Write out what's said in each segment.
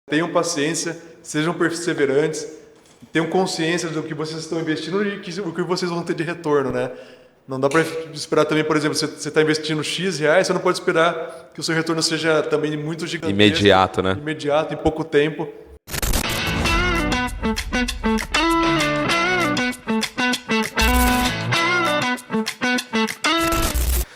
Tenham paciência, sejam perseverantes, tenham consciência do que vocês estão investindo e o que vocês vão ter de retorno, né? Não dá para esperar também, por exemplo, você está investindo X reais, você não pode esperar que o seu retorno seja também muito gigantesco. Imediato, né? Imediato, em pouco tempo.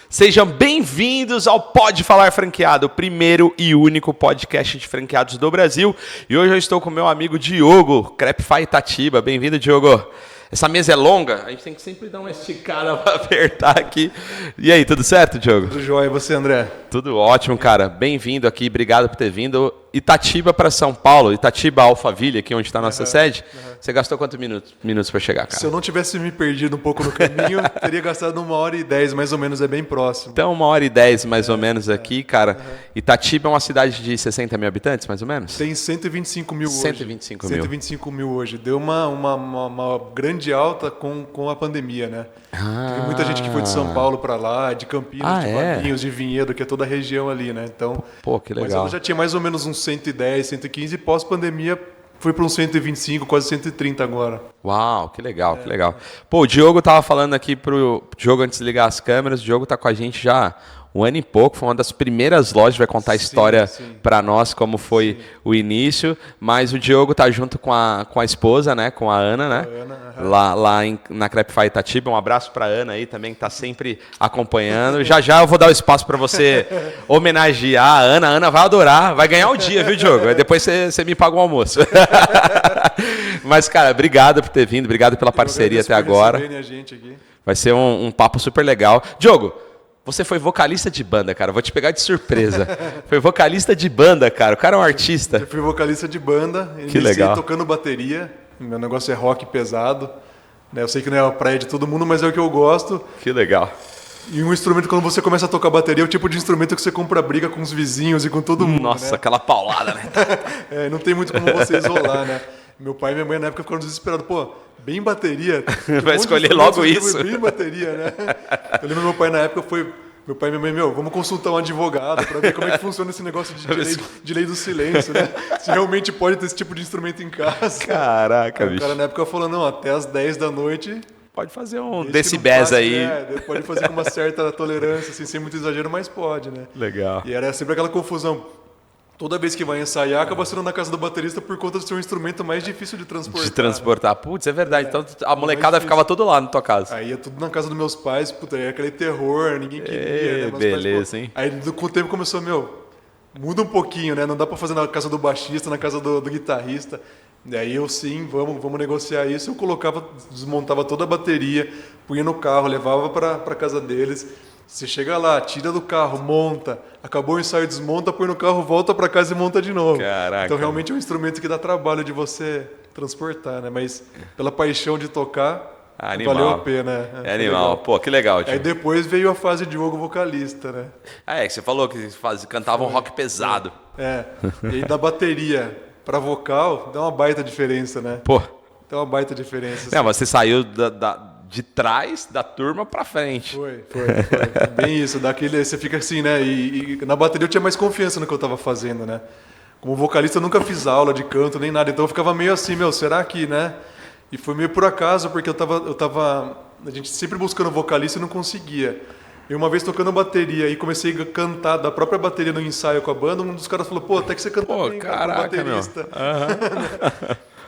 Sejam bem-vindos ao Pode Falar Franqueado, o primeiro e único podcast de franqueados do Brasil. E hoje eu estou com meu amigo Diogo, Crepify Itatiba. Bem-vindo, Diogo. Essa mesa é longa, a gente tem que sempre dar uma esticada para apertar aqui. E aí, tudo certo, Diogo? Tudo jóia, e você, André? Tudo ótimo, cara. Bem-vindo aqui, obrigado por ter vindo. Itatiba para São Paulo, Itatiba, Alphaville, aqui onde está a nossa sede. Você gastou quantos minutos para chegar, cara? Se eu não tivesse me perdido um pouco no caminho, teria gastado 1h10, mais ou menos, é bem próximo. Então, 1h10, mais ou menos, aqui, cara. Itatiba é uma cidade de 60 mil habitantes, mais ou menos? Tem 125 mil hoje. 125 mil. 125 mil hoje. Deu uma grande alta com a pandemia, né? Teve muita gente que foi de São Paulo para lá, de Campinas, de Valinhos, de Vinhedo, que é toda a região ali, né? Então, pô, que legal. Mas ela já tinha mais ou menos uns 110, 115 e pós-pandemia foi para uns 125, quase 130 agora. Uau, que legal, que legal. Pô, o Diogo tava falando aqui pro Diogo antes de ligar as câmeras, o Diogo tá com a gente já um ano e pouco, foi uma das primeiras lojas, vai contar a história para nós, como foi o início, mas o Diogo tá junto com a esposa, né, com a Ana, né, lá na Crepify Itatiba. Um abraço para a Ana aí também, que tá sempre acompanhando. Já eu vou dar o espaço para você homenagear a Ana vai adorar, vai ganhar o dia, viu, Diogo? Aí depois você me paga um almoço. Mas, cara, obrigado por ter vindo, obrigado pela parceria até agora. Vai ser um papo super legal. Diogo, você foi vocalista de banda, cara. Vou te pegar de surpresa. Foi vocalista de banda, cara. O cara é um artista. Eu fui vocalista de banda. Que legal. Tocando bateria. Meu negócio é rock pesado. Eu sei que não é a praia de todo mundo, mas é o que eu gosto. Que legal. E um instrumento, quando você começa a tocar bateria, é o tipo de instrumento que você compra briga com os vizinhos e com todo mundo. Nossa, né? Aquela paulada, né? Não tem muito como você isolar, né? Meu pai e minha mãe na época ficaram desesperados. Pô, bem bateria. Vai escolher logo isso. Bem bateria, né? Eu lembro meu pai na época meu pai e minha mãe, vamos consultar um advogado para ver como é que funciona esse negócio de lei do silêncio, né? Se realmente pode ter esse tipo de instrumento em casa. Caraca, bicho. O cara na época falou, não, até as 10 da noite... Pode fazer um decibéis aí. Pode fazer com uma certa tolerância, assim, sem muito exagero, mas pode, né? Legal. E era sempre aquela confusão. Toda vez que vai ensaiar, acaba sendo na casa do baterista por conta de ser um instrumento mais difícil de transportar. Putz, é verdade. Então a molecada ficava tudo lá na tua casa. Aí ia tudo na casa dos meus pais, puta, aí aquele terror, ninguém queria. Né? Beleza, hein? Aí com o tempo começou, muda um pouquinho, né? Não dá pra fazer na casa do baixista, na casa do guitarrista. E aí eu sim, vamos negociar isso. Eu desmontava toda a bateria, punha no carro, levava pra casa deles. Você chega lá, tira do carro, monta, acabou o ensaio, desmonta, põe no carro, volta para casa e monta de novo. Caraca. Então realmente é um instrumento que dá trabalho de você transportar, né? Mas pela paixão de tocar, valeu a pena. É animal. Legal. Pô, que legal, tio. Aí depois veio a fase de Diogo vocalista, né? Que você falou que cantava um rock pesado. E aí da bateria para vocal, dá uma baita diferença, né? Pô. Dá uma baita diferença. Não, mas você saiu de trás da turma pra frente. Foi. Bem isso, você fica assim, né? E na bateria eu tinha mais confiança no que eu tava fazendo, né? Como vocalista eu nunca fiz aula de canto nem nada, então eu ficava meio assim, será que, né? E foi meio por acaso, porque eu tava a gente sempre buscando vocalista e não conseguia. E uma vez tocando bateria e comecei a cantar da própria bateria no ensaio com a banda, um dos caras falou, até que você canta bem, caraca, baterista.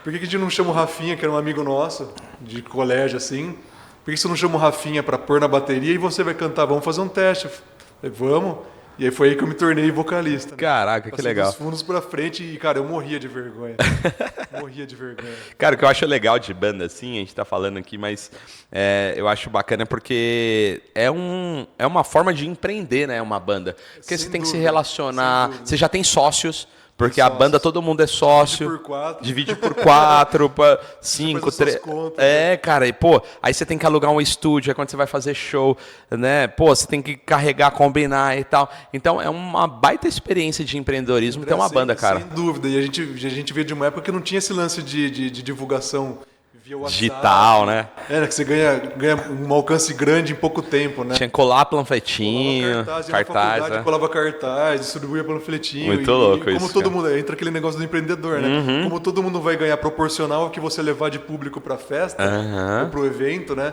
Por que a gente não chama o Rafinha, que era um amigo nosso, de colégio, assim? Por que você não chama o Rafinha para pôr na bateria e você vai cantar? Vamos fazer um teste. Falei, vamos. E aí foi aí que eu me tornei vocalista. Né? Caraca, que legal. Dos fundos pra frente e, cara, eu morria de vergonha. Cara, o que eu acho legal de banda, assim, a gente tá falando aqui, mas eu acho bacana porque é uma forma de empreender, né, uma banda. Porque você tem que se relacionar, você já tem sócios. Porque a banda, todo mundo é sócio. Divide por 4, 5, 3. Cara, e aí você tem que alugar um estúdio, é quando você vai fazer show, né? Você tem que carregar, combinar e tal. Então é uma baita experiência de empreendedorismo ter uma banda, cara. Sem dúvida. E a gente veio de uma época que não tinha esse lance de divulgação via WhatsApp. Digital, né? Que você ganha um alcance grande em pouco tempo, né? Tinha que colar panfletinho, cartaz, né? colava cartaz, distribuía panfletinho. Muito louco isso. Como todo mundo, entra aquele negócio do empreendedor, né? Como todo mundo vai ganhar proporcional ao que você levar de público pra festa, ou pro evento, né?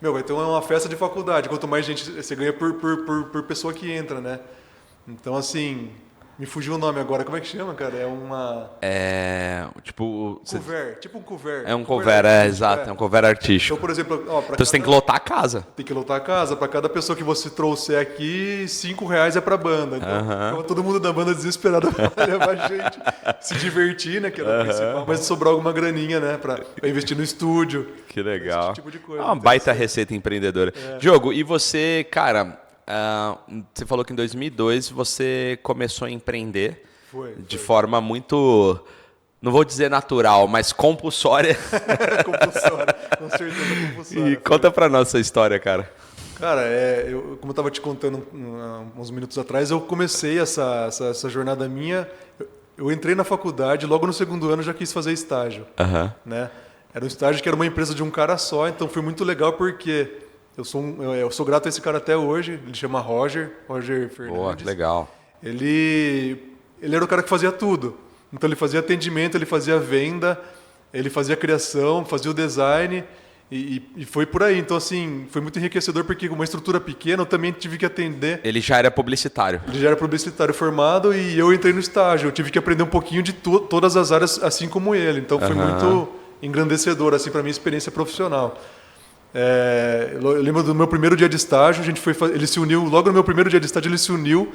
Vai ter uma festa de faculdade. Quanto mais gente você ganha por pessoa que entra, né? Então, assim, me fugiu o nome agora. Como é que chama, cara? É uma... tipo... Tipo um couvert. É um couvert, exato. É um couvert artístico. Então, por exemplo... Então você tem que lotar a casa. Tem que lotar a casa. Para cada pessoa que você trouxer aqui, R$5 é pra banda. Então, ficava todo mundo da banda desesperado pra levar gente. Se divertir, né? Que era o principal. Mas sobrar alguma graninha, né? Pra investir no estúdio. Que legal. Esse tipo de coisa. Uma baita receita empreendedora. Diogo, e você, cara... você falou que em 2002 você começou a empreender de forma muito, não vou dizer natural, mas compulsória. Compulsória, com certeza compulsória. E conta pra nós essa história, cara. Cara, como eu estava te contando uns minutos atrás, eu comecei essa jornada minha. Eu entrei na faculdade, logo no segundo ano já quis fazer estágio. Né? Era um estágio que era uma empresa de um cara só, então foi muito legal porque... Eu sou grato a esse cara até hoje. Ele chama Roger Fernandes. Boa, que legal. Ele era o cara que fazia tudo. Então ele fazia atendimento, ele fazia venda, ele fazia criação, fazia o design e foi por aí. Então, assim, foi muito enriquecedor porque com uma estrutura pequena eu também tive que atender. Ele já era publicitário. Ele já era publicitário formado e eu entrei no estágio. Eu tive que aprender um pouquinho de todas as áreas, assim como ele. Então foi muito engrandecedor assim, para a minha experiência profissional. Eu lembro do meu primeiro dia de estágio, ele se uniu, logo no meu primeiro dia de estágio, ele se uniu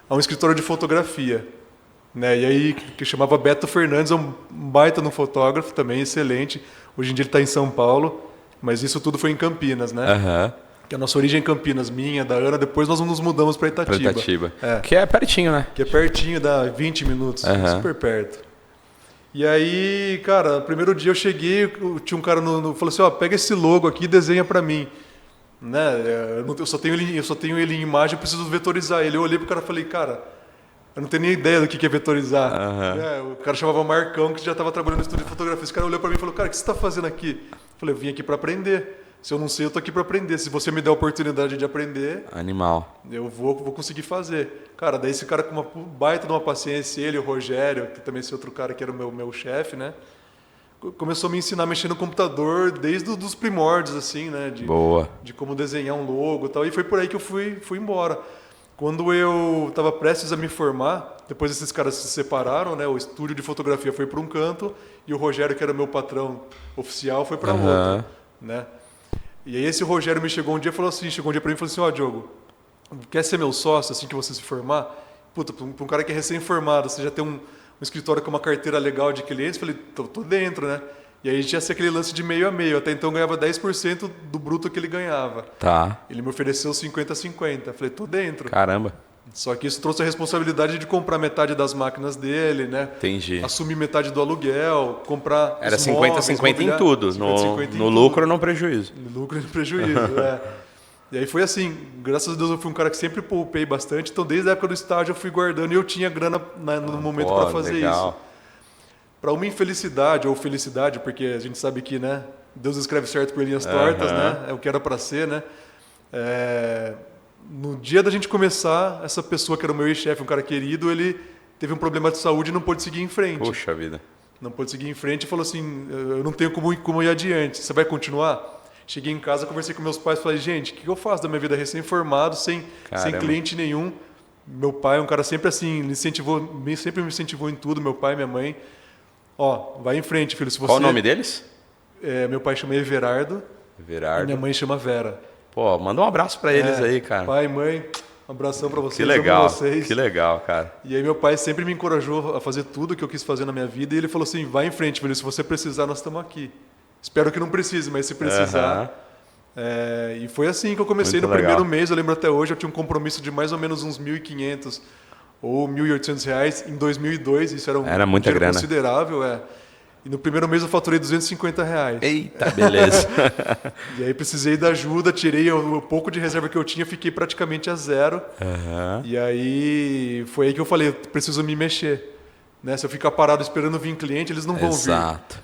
a um escritório de fotografia. Né? E aí, que chamava Beto Fernandes, é um baita no fotógrafo também, excelente. Hoje em dia ele está em São Paulo, mas isso tudo foi em Campinas, né? Que a nossa origem é em Campinas, minha, da Ana, depois nós nos mudamos para Itatiba. Que é pertinho, né? Que é pertinho, dá 20 minutos, super perto. E aí, cara, no primeiro dia eu cheguei, tinha um cara falou assim, pega esse logo aqui e desenha pra mim. Né? Eu só tenho ele em imagem, eu preciso vetorizar ele. Eu olhei pro cara e falei, cara, eu não tenho nem ideia do que é vetorizar. O cara chamava Marcão, que já estava trabalhando no estúdio de fotografia. Esse cara olhou pra mim e falou, cara, o que você tá fazendo aqui? Eu falei, eu vim aqui pra aprender. Se eu não sei, eu tô aqui para aprender. Se você me der a oportunidade de aprender... Animal. Eu vou conseguir fazer. Cara, daí esse cara com uma baita de uma paciência, ele, o Rogério, que também esse outro cara que era o meu chefe, né? Começou a me ensinar a mexer no computador desde os primórdios, assim, né? Boa. De como desenhar um logo e tal. E foi por aí que eu fui embora. Quando eu estava prestes a me formar, depois esses caras se separaram, né? O estúdio de fotografia foi para um canto e o Rogério, que era meu patrão oficial, foi para outro, né? E aí esse Rogério me chegou um dia para mim e falou assim, Diogo, quer ser meu sócio assim que você se formar? Puta, para um cara que é recém-formado, você já tem um escritório com uma carteira legal de clientes? Eu falei, tô dentro, né? E aí já ia ser aquele lance de meio a meio. Até então eu ganhava 10% do bruto que ele ganhava. Tá. Ele me ofereceu 50-50. Eu falei, tô dentro. Caramba. Só que isso trouxe a responsabilidade de comprar metade das máquinas dele, né? Entendi. Assumir metade do aluguel, comprar. Era 50-50 em tudo. 50, no lucro ou no prejuízo. No lucro e no prejuízo, E aí foi assim, graças a Deus eu fui um cara que sempre poupei bastante, então desde a época do estágio eu fui guardando e eu tinha grana no momento para fazer isso. Para uma infelicidade ou felicidade, porque a gente sabe que, né, Deus escreve certo por linhas tortas, né? É o que era para ser, né? No dia da gente começar, essa pessoa que era o meu ex-chefe, um cara querido, ele teve um problema de saúde e não pôde seguir em frente. Puxa vida. Não pôde seguir em frente e falou assim, eu não tenho como ir adiante, você vai continuar? Cheguei em casa, conversei com meus pais e falei, gente, o que eu faço da minha vida recém-formado, sem cliente nenhum? Meu pai é um cara sempre assim, sempre me incentivou em tudo, meu pai e minha mãe. Vai em frente, filho. Qual o nome deles? Meu pai chama Everardo. E minha mãe chama Vera. Pô, manda um abraço para eles aí, cara. Pai, mãe, um abração para vocês. Que legal, vocês. Que legal, cara. E aí meu pai sempre me encorajou a fazer tudo que eu quis fazer na minha vida e ele falou assim, vai em frente, filho, se você precisar, nós estamos aqui. Espero que não precise, mas se precisar... E foi assim que eu comecei. Muito no legal. Primeiro mês, eu lembro até hoje, eu tinha um compromisso de mais ou menos uns R$1.500 ou R$1.800 em 2002, isso era muita grana. Considerável, E no primeiro mês eu faturei R$250. Eita, beleza. E aí precisei da ajuda, tirei o pouco de reserva que eu tinha, fiquei praticamente a zero. E aí foi aí que eu falei, eu preciso me mexer. Né? Se eu ficar parado esperando vir cliente, eles não vão vir.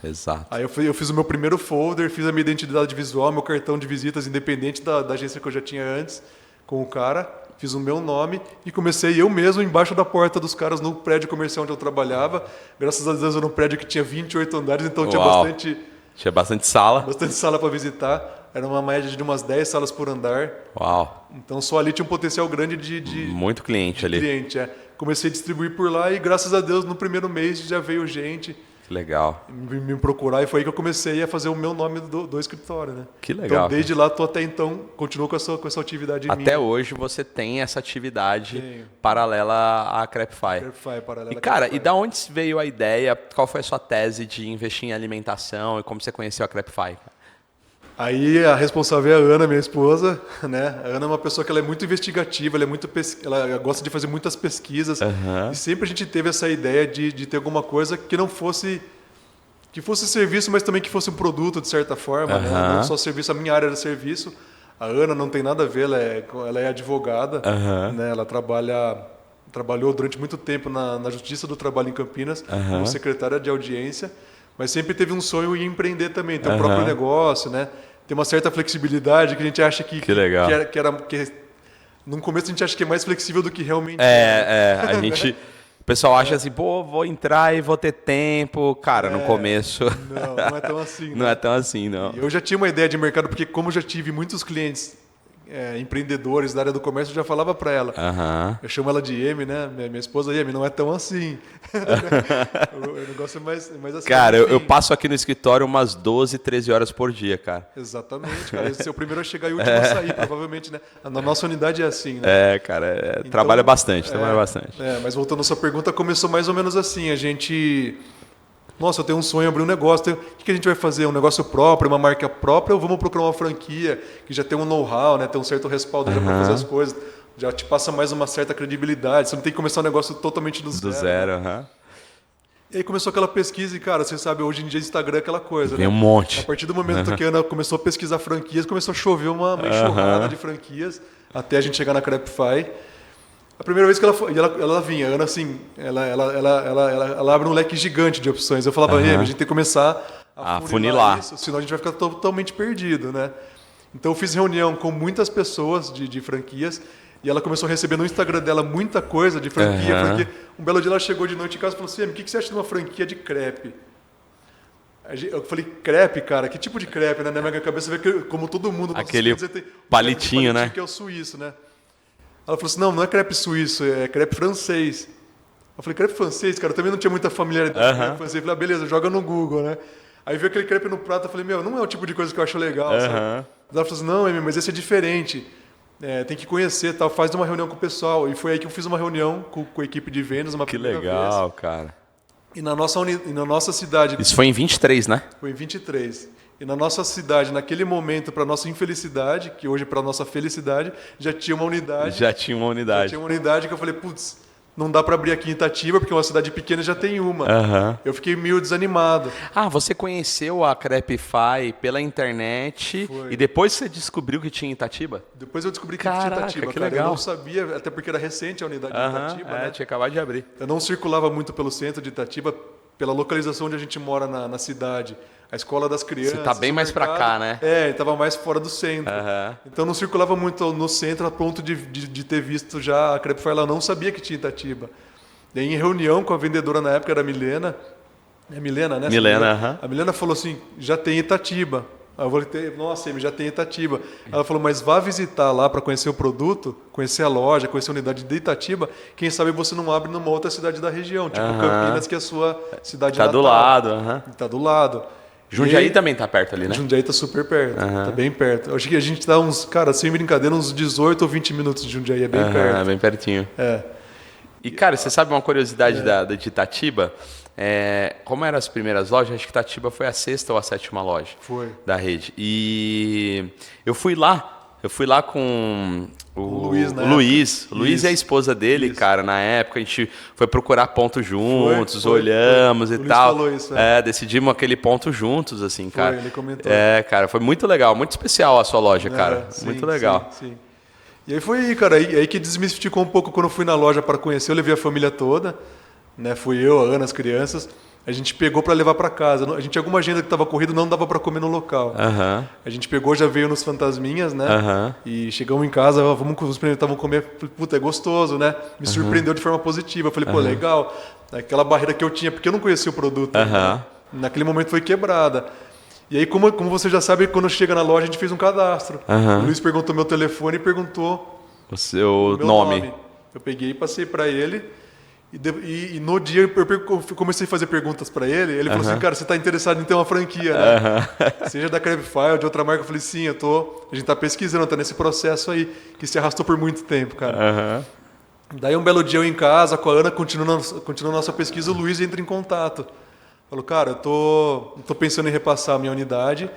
Exato. Aí eu fiz o meu primeiro folder, fiz a minha identidade visual, meu cartão de visitas independente da agência que eu já tinha antes, com o cara, fiz o meu nome e comecei eu mesmo embaixo da porta dos caras no prédio comercial onde eu trabalhava. Graças a Deus era um prédio que tinha 28 andares, então tinha bastante sala. Bastante sala para visitar. Era uma média de umas 10 salas por andar. Uau. Então só ali tinha um potencial grande de muito cliente ali. Comecei a distribuir por lá e graças a Deus no primeiro mês já veio gente. Que legal. Me procurar e foi aí que eu comecei a fazer o meu nome do escritório, né? Que legal. Então desde lá até então continuo com essa atividade até minha. Hoje você tem essa atividade paralela à Crepify. Paralela e cara, e da onde veio a ideia? Qual foi a sua tese de investir em alimentação e como você conheceu a Crepify? Aí a responsável é a Ana, minha esposa, né? A Ana é uma pessoa que ela é muito investigativa, ela gosta de fazer muitas pesquisas e sempre a gente teve essa ideia de ter alguma coisa que não fosse serviço, mas também que fosse um produto de certa forma, né? Não só serviço, a minha área era serviço. A Ana não tem nada a ver, ela é advogada, né? Ela trabalhou durante muito tempo na Justiça do Trabalho em Campinas como secretária de audiência. Mas sempre teve um sonho em empreender também, ter o próprio negócio, né? Ter uma certa flexibilidade que a gente acha que legal. Que no começo a gente acha que é mais flexível do que realmente a gente... O pessoal acha assim, vou entrar e vou ter tempo. Cara, no começo... Não é tão assim. Não é tão assim, não. Eu já tinha uma ideia de mercado, porque como eu já tive muitos clientes empreendedores da área do comércio, eu já falava para ela. Eu chamo ela de Emi, né? Minha esposa, Emi, não é tão assim. O negócio é mais assim. Cara, eu passo aqui no escritório umas 12, 13 horas por dia, cara. Exatamente, cara. Esse é o primeiro a chegar e o último a sair, provavelmente, né? Na nossa unidade é assim, né? Cara, então, trabalha bastante. Mas voltando à sua pergunta, começou mais ou menos assim. A gente... Nossa, eu tenho um sonho, abrir um negócio. O que a gente vai fazer? Um negócio próprio, uma marca própria, ou vamos procurar uma franquia que já tem um know-how, né? Tem um certo respaldo já para fazer as coisas, já te passa mais uma certa credibilidade. Você não tem que começar um negócio totalmente do zero. Né? E aí começou aquela pesquisa e, cara, você sabe, hoje em dia Instagram é aquela coisa, Tem né? um monte. A partir do momento que a Ana começou a pesquisar franquias, começou a chover uma enxurrada de franquias até a gente chegar na Crepify. A primeira vez que ela vinha, a Ana, assim, ela abre um leque gigante de opções. Eu falava, a gente tem que começar a funilar isso, senão a gente vai ficar totalmente perdido, né? Então eu fiz reunião com muitas pessoas de franquias e ela começou a receber no Instagram dela muita coisa de franquia. Um belo dia ela chegou de noite em casa e falou assim, o que você acha de uma franquia de crepe? Eu falei, crepe, cara? Que tipo de crepe? Né? Na minha cabeça, vê que, como todo mundo... Aquele palitinho, né? Que é o suíço, né? Ela falou assim, não é crepe suíço, é crepe francês. Eu falei, crepe francês, cara? Eu também não tinha muita familiaridade com crepe francês. Eu falei, beleza, joga no Google, né? Aí veio aquele crepe no prato, eu falei, não é o tipo de coisa que eu acho legal, sabe? Ela falou assim, não, Amy, mas esse é diferente. Tem que conhecer, tal, faz uma reunião com o pessoal. E foi aí que eu fiz uma reunião com a equipe de vendas, uma primeira vez. Que legal, cara. E na nossa cidade... Isso foi em 23, né? Foi em 23. E na nossa cidade, naquele momento, para nossa infelicidade, que hoje para nossa felicidade, já tinha uma unidade. Já tinha uma unidade que eu falei, putz, não dá para abrir aqui em Itatiba, porque uma cidade pequena já tem uma. Eu fiquei meio desanimado. Você conheceu a Crepify pela internet. Foi. E depois você descobriu que tinha em Itatiba? Depois eu descobri que tinha em Itatiba. Que legal. Eu não sabia, até porque era recente a unidade de Itatiba. Né? Tinha acabado de abrir. Eu não circulava muito pelo centro de Itatiba, pela localização onde a gente mora na cidade. A escola das crianças. Você tá bem mais para cá, né? Estava mais fora do centro. Então não circulava muito no centro a ponto de ter visto já a Crepify lá. Não sabia que tinha Itatiba. Daí em reunião com a vendedora na época, era a Milena. É Milena, né? Milena, A Milena falou assim, já tem Itatiba. Aí eu falei, nossa, já tem Itatiba. Ela falou, mas vá visitar lá para conhecer o produto, conhecer a loja, conhecer a unidade de Itatiba. Quem sabe você não abre numa outra cidade da região, tipo Campinas, que é a sua cidade natal. Tá do lado. Tá do lado. Jundiaí também tá perto ali, né? Jundiaí tá super perto, tá bem perto. Eu acho que a gente dá uns, cara, sem brincadeira, uns 18 ou 20 minutos de Jundiaí, é bem perto. É bem pertinho. E, cara, você sabe uma curiosidade de Itatiba? Como eram as primeiras lojas, acho que Itatiba foi a 6ª ou a 7ª loja da rede. E eu fui lá com o Luiz. Luiz e a esposa dele, cara, na época a gente foi procurar ponto juntos, olhamos e tal. Falou isso, decidimos aquele ponto juntos, assim, cara. Ele comentou. Cara, foi muito legal, muito especial a sua loja, cara. Sim, muito legal. Sim. E aí foi, cara, aí que desmistificou um pouco quando eu fui na loja para conhecer, eu levei a família toda. né? Fui eu, a Ana, as crianças. A gente pegou para levar para casa. A gente tinha alguma agenda que estava corrida, não dava para comer no local. A gente pegou, já veio nos Fantasminhas, né? E chegamos em casa, vamos experimentar, vamos comer. Puta, é gostoso, né? Me surpreendeu de forma positiva. Eu falei, pô, legal. Aquela barreira que eu tinha, porque eu não conhecia o produto. Né? Naquele momento foi quebrada. E aí, como você já sabe, quando chega na loja, a gente fez um cadastro. O Luiz perguntou meu telefone e perguntou o seu meu nome. Eu peguei e passei para ele. E no dia eu comecei a fazer perguntas para ele. Ele falou assim, cara, você está interessado em ter uma franquia, né? Seja da Crabfy ou de outra marca. Eu falei, sim, a gente está pesquisando, está nesse processo aí, que se arrastou por muito tempo, cara. Daí um belo dia eu em casa, com a Ana, continuando a nossa pesquisa, o Luiz entra em contato. Falou, cara, eu tô pensando em repassar a minha unidade.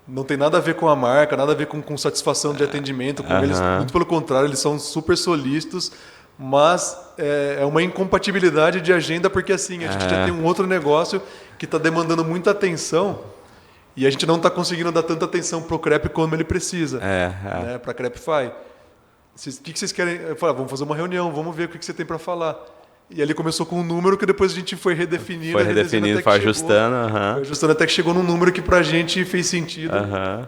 Não tem nada a ver com a marca, nada a ver com satisfação de atendimento com eles. Muito pelo contrário, eles são super solícitos. Mas é uma incompatibilidade de agenda, porque assim, a gente já tem um outro negócio que está demandando muita atenção e a gente não está conseguindo dar tanta atenção para o crepe como ele precisa, né, para a Crabfy. O que vocês querem? Eu falei, vamos fazer uma reunião, vamos ver o que você tem para falar. E ali começou com um número que depois a gente foi redefinindo. Foi ajustando. Foi ajustando até que chegou num número que pra gente fez sentido.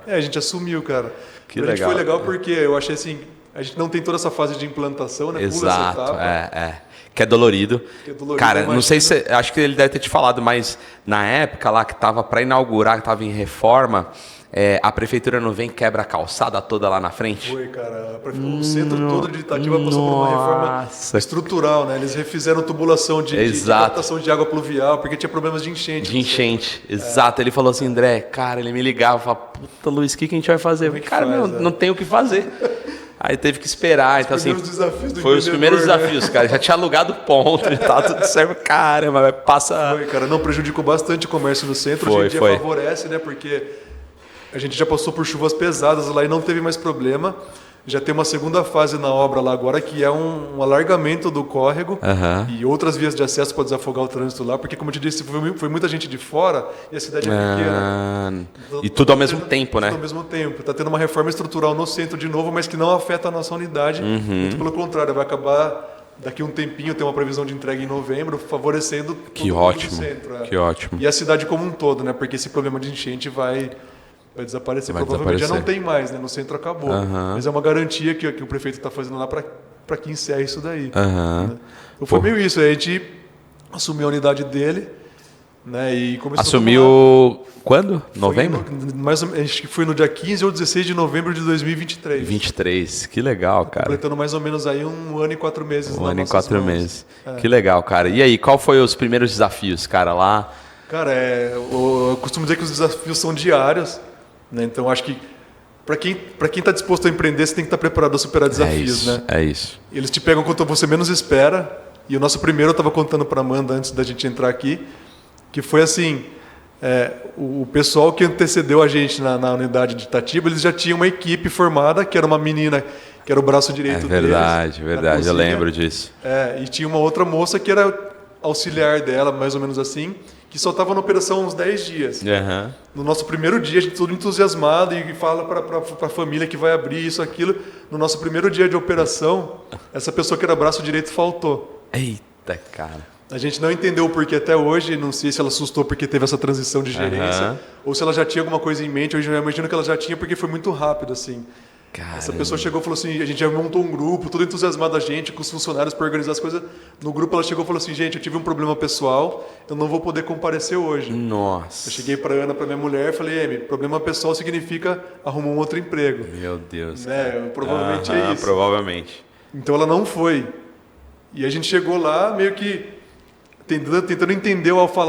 A gente assumiu, cara. Que pra legal. gente foi legal porque eu achei assim, a gente não tem toda essa fase de implantação, né? Exato, que é dolorido. Cara, não sei se... Acho que ele deve ter te falado, mas na época lá que tava para inaugurar, que tava em reforma, a prefeitura não vem e quebra a calçada toda lá na frente? Foi, cara. O centro todo de Itatiba passou por uma reforma estrutural, né? Eles refizeram tubulação de captação de água pluvial, porque tinha problemas de enchente. Exato. Ele falou assim, André, cara, ele me ligava, falava, puta, Luiz, o que a gente vai fazer? Cara, não tem o que fazer. Aí teve que esperar. Então, assim, foi os primeiros desafios, cara. Já tinha alugado ponto, já tava tudo certo. Caramba, passa... Foi, cara. Não, prejudicou bastante o comércio no centro. Hoje em dia favorece, né? Porque a gente já passou por chuvas pesadas lá e não teve mais problema. Já tem uma segunda fase na obra lá agora, que é um alargamento do córrego e outras vias de acesso para desafogar o trânsito lá, porque, como eu te disse, foi muita gente de fora e a cidade é pequena. Então, e tudo ao mesmo tempo, né? Tudo ao mesmo tempo. Está tendo uma reforma estrutural no centro de novo, mas que não afeta a nossa unidade. Muito pelo contrário, vai acabar daqui a um tempinho, tem uma previsão de entrega em novembro, favorecendo todo o centro. Que ótimo. E a cidade como um todo, né? Porque esse problema de enchente vai desaparecer. Provavelmente já não tem mais, né? No centro acabou. Mas é uma garantia que o prefeito está fazendo lá para que encerre isso daí. Né? Então foi meio isso. A gente assumiu a unidade dele, né? E começou Assumiu quando? Novembro? Acho que foi no dia 15 ou 16 de novembro de 2023. 23, que legal, cara. Completando mais ou menos aí 1 ano e 4 meses. 1 ano e 4 meses. Que legal, cara. E aí, qual foi os primeiros desafios, cara, lá? Cara, eu costumo dizer que os desafios são diários. Né? Então, acho que para quem está disposto a empreender, você tem que estar preparado a superar desafios. Né? É isso. Eles te pegam quando você menos espera. E o nosso primeiro, eu estava contando para a Amanda antes da gente entrar aqui, que foi assim, o pessoal que antecedeu a gente na unidade de Itatiba, eles já tinham uma equipe formada, que era uma menina que era o braço direito deles. Verdade, eu lembro disso. E tinha uma outra moça que era auxiliar dela, mais ou menos assim, que só estava na operação uns 10 dias. No nosso primeiro dia, a gente todo entusiasmado e fala para a família que vai abrir isso, aquilo. No nosso primeiro dia de operação, essa pessoa que era braço direito faltou. Eita, cara. A gente não entendeu o porquê até hoje, não sei se ela assustou porque teve essa transição de gerência, ou se ela já tinha alguma coisa em mente. Hoje eu imagino que ela já tinha, porque foi muito rápido, assim. Caramba. Essa pessoa chegou e falou assim, a gente já montou um grupo, todo entusiasmado a gente, com os funcionários para organizar as coisas. No grupo ela chegou e falou assim, gente, eu tive um problema pessoal, eu não vou poder comparecer hoje. Nossa. Eu cheguei para Ana, para minha mulher, e falei, Amy, problema pessoal significa arrumar um outro emprego. Meu Deus. Né? Provavelmente é isso. Provavelmente. Então ela não foi. E a gente chegou lá meio que tentando entender o Alpha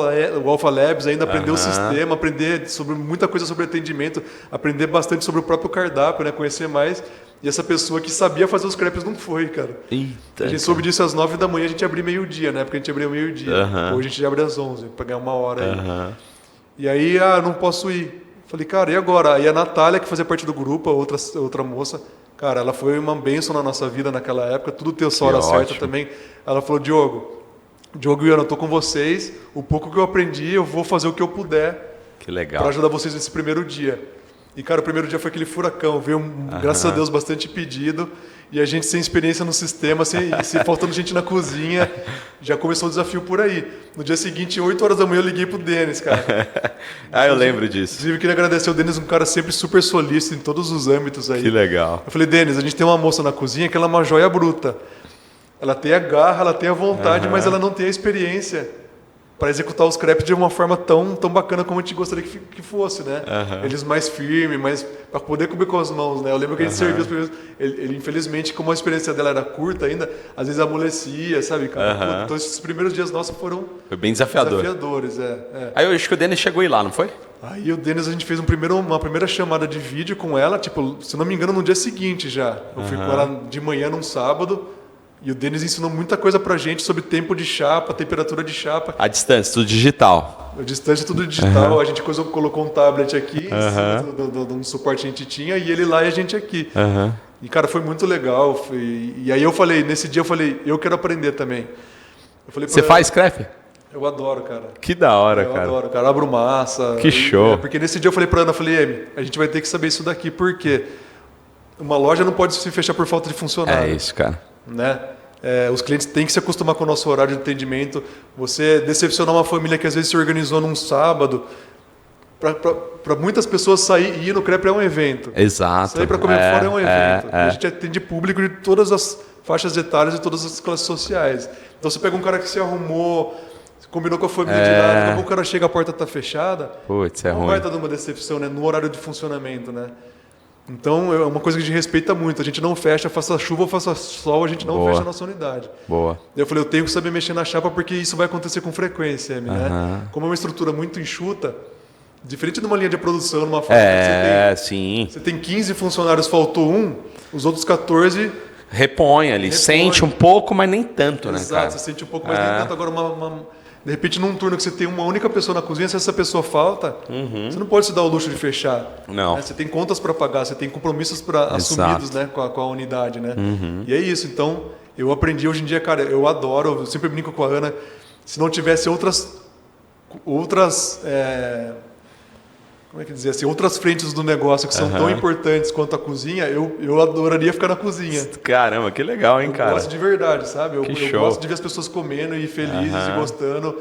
Labs, ainda aprender o sistema, aprender sobre muita coisa sobre atendimento, aprender bastante sobre o próprio cardápio, né? Conhecer mais. E essa pessoa que sabia fazer os crepes não foi, cara. Eita, a gente soube disso às 9 da manhã, a gente abriu meio-dia, né? Porque a gente abriu meio-dia. Hoje a gente abre às 11, para ganhar 1 hora aí. E aí, não posso ir. Falei, cara, e agora? Aí a Natália, que fazia parte do grupo, a outra moça, cara, ela foi uma bênção na nossa vida naquela época, tudo ter sua hora certa também. Ela falou, Diogo e Ana, eu tô com vocês, o pouco que eu aprendi, eu vou fazer o que eu puder. Que legal. Para ajudar vocês nesse primeiro dia. E, cara, o primeiro dia foi aquele furacão. Veio, graças a Deus, bastante pedido. E a gente sem experiência no sistema, sem faltando gente na cozinha. Já começou o desafio por aí. No dia seguinte, 8 horas da manhã, eu liguei pro Denis, cara. Eu lembro disso. Inclusive, eu queria agradecer o Denis, um cara sempre super solícito em todos os âmbitos aí. Que legal. Eu falei, Denis, a gente tem uma moça na cozinha que ela é uma joia bruta. Ela tem a garra, ela tem a vontade, mas ela não tem a experiência para executar os crepes de uma forma tão bacana como a gente gostaria que fosse, né? Eles mais firmes, mais para poder comer com as mãos, né? Eu lembro que a gente servia os primeiros... Ele, infelizmente, como a experiência dela era curta ainda, às vezes amolecia, sabe, cara? Então, esses primeiros dias nossos foram... Foi bem desafiador. Desafiadores, Aí eu acho que o Denis chegou aí lá, não foi? Aí o Denis, a gente fez uma primeira chamada de vídeo com ela, tipo, se não me engano, no dia seguinte já. Eu fui com ela de manhã num sábado. E o Denis ensinou muita coisa pra gente sobre tempo de chapa, temperatura de chapa. A distância, tudo digital. A distância, tudo digital. A gente colocou um tablet aqui, de um suporte que a gente tinha, e ele lá e a gente aqui. E, cara, foi muito legal. E aí nesse dia eu falei, eu quero aprender também. Você faz crepe? Eu adoro, cara. Que da hora, cara. Eu adoro, cara. Abro massa. Que show. Porque nesse dia eu falei pra Ana, Amy, a gente vai ter que saber isso daqui, porque uma loja não pode se fechar por falta de funcionário. É isso, cara. Né? Os clientes têm que se acostumar com o nosso horário de atendimento. Você decepcionar uma família que às vezes se organizou num sábado, para muitas pessoas sair e ir no crepe é um evento. Exato. Sair para comer fora é um evento. A gente atende público de todas as faixas etárias e todas as classes sociais. Então você pega um cara que se arrumou, combinou com a família de lado, daqui a pouco o cara chega, a porta está fechada. Putz, é ruim. Não vai estar dando uma decepção, né? No horário de funcionamento, né? Então, é uma coisa que a gente respeita muito. A gente não fecha, faça chuva ou faça sol, a gente não fecha a nossa unidade. Boa. Eu falei, eu tenho que saber mexer na chapa porque isso vai acontecer com frequência, né? Como é uma estrutura muito enxuta, diferente de uma linha de produção, numa fábrica você tem 15 funcionários, faltou um, os outros 14... Repõe ali, sente um pouco, mas nem tanto, né, cara? Exato, você sente um pouco, mas nem tanto. Agora, de repente, num turno que você tem uma única pessoa na cozinha, se essa pessoa falta, você não pode se dar o luxo de fechar. Não. Né? Você tem contas para pagar, você tem compromissos assumidos, né, com a unidade. Né? E é isso. Então, eu aprendi hoje em dia, cara, eu adoro, eu sempre brinco com a Ana, se não tivesse outras como é que dizer assim, outras frentes do negócio que são tão importantes quanto a cozinha, eu adoraria ficar na cozinha. Caramba, que legal, hein, cara? Eu gosto de verdade, sabe? Eu show. gosto de ver as pessoas comendo e felizes e gostando.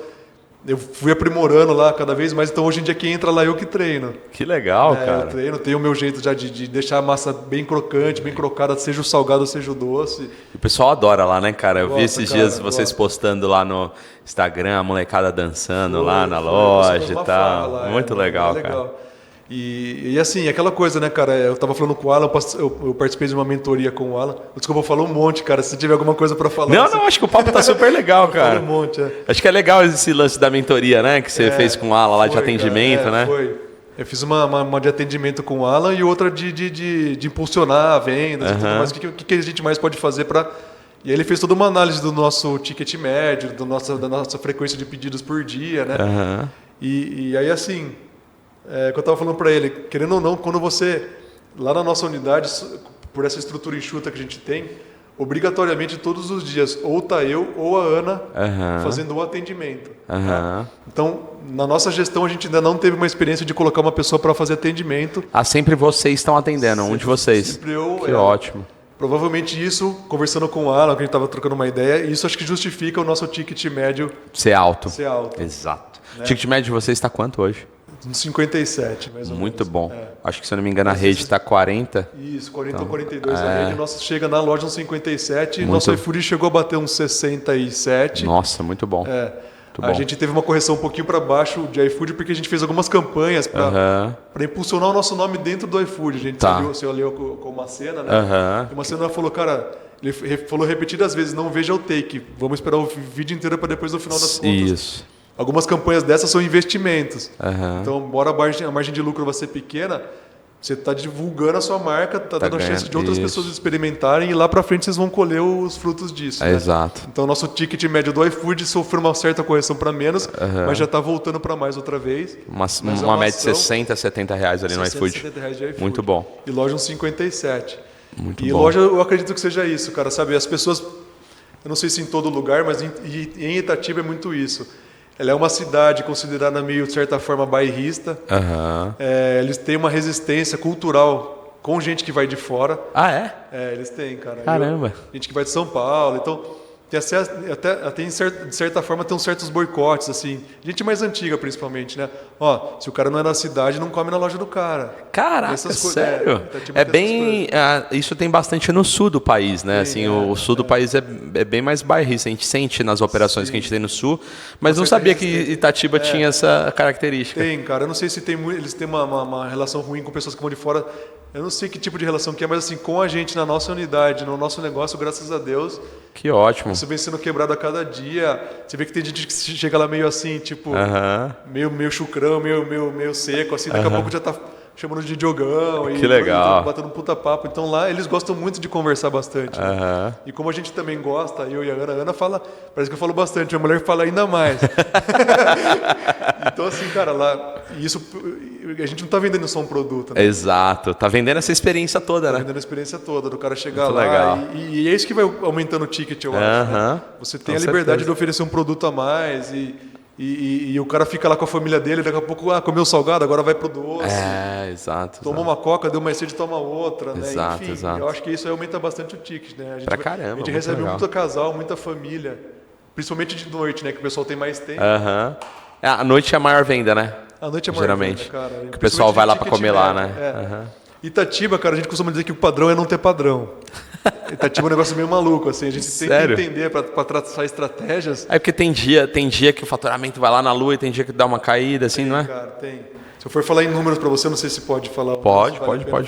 Eu fui aprimorando lá cada vez mais, então hoje em dia quem entra lá eu que treino. Que legal, cara. Eu treino, tenho o meu jeito já de deixar a massa bem crocante, bem crocada, seja o salgado, seja o doce. O pessoal adora lá, né, cara? Eu vi esses dias vocês postando lá no Instagram, a molecada dançando lá na loja e tal. Muito legal, cara. E assim, aquela coisa, né, cara? Eu tava falando com o Alan, eu participei de uma mentoria com o Alan. Desculpa, eu falo um monte, cara. Se tiver alguma coisa para falar. Não, acho que o papo tá super legal, cara. Um monte, Acho que é legal esse lance da mentoria, né? Que você fez com o Alan lá de atendimento, cara, né? Foi. Eu fiz uma de atendimento com o Alan e outra de impulsionar a venda, tudo mais. O que a gente mais pode fazer para. E aí ele fez toda uma análise do nosso ticket médio, da nossa frequência de pedidos por dia, né? E aí, assim. Que eu estava falando para ele, querendo ou não, quando você, lá na nossa unidade, por essa estrutura enxuta que a gente tem, obrigatoriamente todos os dias, ou tá eu ou a Ana fazendo o atendimento. Tá? Então, na nossa gestão, a gente ainda não teve uma experiência de colocar uma pessoa para fazer atendimento. Sempre vocês estão atendendo, um de vocês. Sempre eu. Que ótimo. Provavelmente isso, conversando com o Alan, que a gente estava trocando uma ideia, isso acho que justifica o nosso ticket médio ser alto. Exato. Né? O ticket médio de vocês está quanto hoje? Uns 57, mais ou menos. Muito bom. Acho que, se eu não me engano, a rede está 40. Isso, 40 ou 42 a rede. Nossa chega na loja uns 57. Nosso iFood chegou a bater uns 67. Nossa, muito bom. A gente teve uma correção um pouquinho para baixo de iFood porque a gente fez algumas campanhas para impulsionar o nosso nome dentro do iFood. A gente você olhou com uma cena, né? E uma cena falou, cara, ele falou repetidas vezes, não veja o take. Vamos esperar o vídeo inteiro para depois no final das contas. Isso. Algumas campanhas dessas são investimentos. Então, embora a margem de lucro vai ser pequena, você está divulgando a sua marca, está dando a chance de outras pessoas experimentarem e lá para frente vocês vão colher os frutos disso. Né? Exato. Então, nosso ticket médio do iFood sofreu uma certa correção para menos, mas já está voltando para mais outra vez. Uma média de 60, 70 reais ali no iFood. 70 reais de iFood. Muito bom. E loja uns 57. Muito bom. E loja, eu acredito que seja isso, cara. Sabe, as pessoas, eu não sei se em todo lugar, mas em Itatiba é muito isso. ela é uma cidade considerada meio, de certa forma, bairrista. Eles têm uma resistência cultural com gente que vai de fora. Ah, é? Eles têm, cara. Caramba. Gente que vai de São Paulo, então... Até de certa forma tem uns certos boicotes, assim. Gente mais antiga, principalmente, né? Ó, se o cara não é da cidade, não come na loja do cara. Caraca, sério? Bem... isso tem bastante no sul do país, né? Assim, o sul do país é bem mais bairrista. A gente sente nas operações que a gente tem no sul, mas não sabia que Itatiba tinha essa característica. Tem, cara. Eu não sei se eles têm uma relação ruim com pessoas que vão de fora. Eu não sei que tipo de relação que é, mas assim, com a gente, na nossa unidade, no nosso negócio, graças a Deus... Que ótimo. Você vem sendo quebrado a cada dia. Você vê que tem gente que chega lá meio assim, tipo... Meio chucrão, meio seco, assim. Daqui a pouco já tá chamando de Diogão. Que legal. Batendo um puta papo. Então lá eles gostam muito de conversar bastante. Né? E como a gente também gosta, eu e a Ana fala... Parece que eu falo bastante. A mulher fala ainda mais. Então assim, cara, lá... Isso... A gente não tá vendendo só um produto, né? Exato. Tá vendendo essa experiência toda, né? Tá vendendo a experiência toda, do cara chegar muito lá. Legal. E é isso que vai aumentando o ticket, eu acho. Né? Você tem a liberdade de oferecer um produto a mais e o cara fica lá com a família dele, daqui a pouco, comeu salgado, agora vai pro doce. Exato. Toma uma coca, deu mais sede, toma outra, né? Exato, Enfim, exato. Eu acho que isso aí aumenta bastante o ticket, né? Pra caramba, a gente recebe legal. muito casal, muita família, principalmente de noite, né? Que o pessoal tem mais tempo. A noite é a maior venda, né? A noite é maior geralmente. Venda, cara. Que o pessoal vai lá para comer lá, né? Itatiba, cara, a gente costuma dizer que o padrão é não ter padrão. Itatiba é um negócio meio maluco, assim. A gente tem que entender para traçar estratégias. É porque tem dia que o faturamento vai lá na lua e tem dia que dá uma caída, assim, não é? Cara, tem. Se eu for falar em números para você, não sei se pode falar. Pode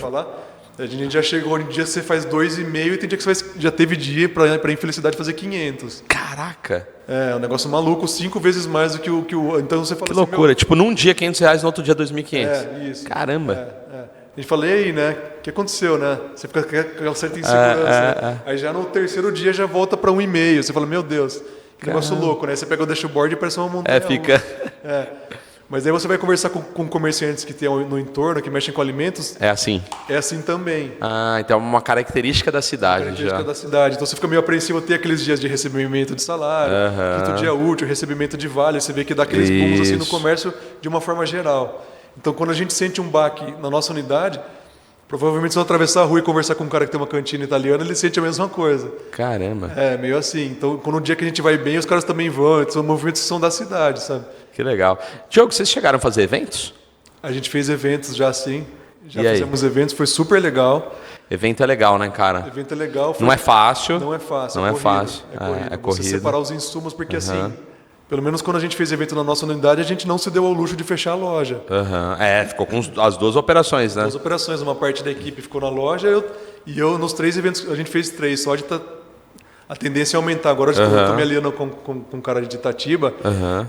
falar. A gente já chegou, um dia você faz 2,5 e tem dia que você já teve dia para infelicidade fazer 500. Caraca! É um negócio maluco, 5 vezes mais do que o... Então você fala que assim... loucura, tipo num dia R$500, no outro dia 2.500. Isso. Caramba! A gente fala, e aí, né? O que aconteceu, né? Você fica com aquela certa insegurança. Aí já no terceiro dia já volta para 1,5. Você fala, meu Deus, que negócio louco, né? Você pega o dashboard e parece uma montanha. Fica... Mas aí você vai conversar com comerciantes que tem no entorno, que mexem com alimentos. É assim? É assim também. Então é uma característica da cidade. Característica da cidade. Então você fica meio apreensivo, ter aqueles dias de recebimento de salário, quinto dia útil, recebimento de vale, você vê que dá aqueles booms assim no comércio de uma forma geral. Então quando a gente sente um baque na nossa unidade, provavelmente se eu atravessar a rua e conversar com um cara que tem uma cantina italiana, ele sente a mesma coisa. Caramba. Meio assim. Então quando um dia que a gente vai bem, os caras também vão. São movimentos que são da cidade, sabe? Que legal. Diogo, vocês chegaram a fazer eventos? A gente fez eventos já sim. Já fizemos eventos, foi super legal. Evento é legal, né, cara? Evento é legal. Não é fácil. Não é fácil. Não é fácil. É corrido. Você separar os insumos, porque assim, pelo menos quando a gente fez evento na nossa unidade, a gente não se deu ao luxo de fechar a loja. Ficou com as duas operações, né? As operações, uma parte da equipe ficou na loja e eu nos 3 eventos, a gente fez 3, só de a tendência é aumentar. Agora eu estou me aliando com um cara de Itatiba,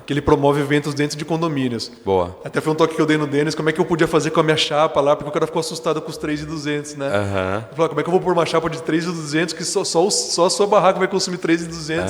que ele promove eventos dentro de condomínios. Boa. Até foi um toque que eu dei no Denis, como é que eu podia fazer com a minha chapa lá, porque o cara ficou assustado com os 3.200, né? Eu falei, como é que eu vou pôr uma chapa de 3.200 que só a sua barraca vai consumir 3.200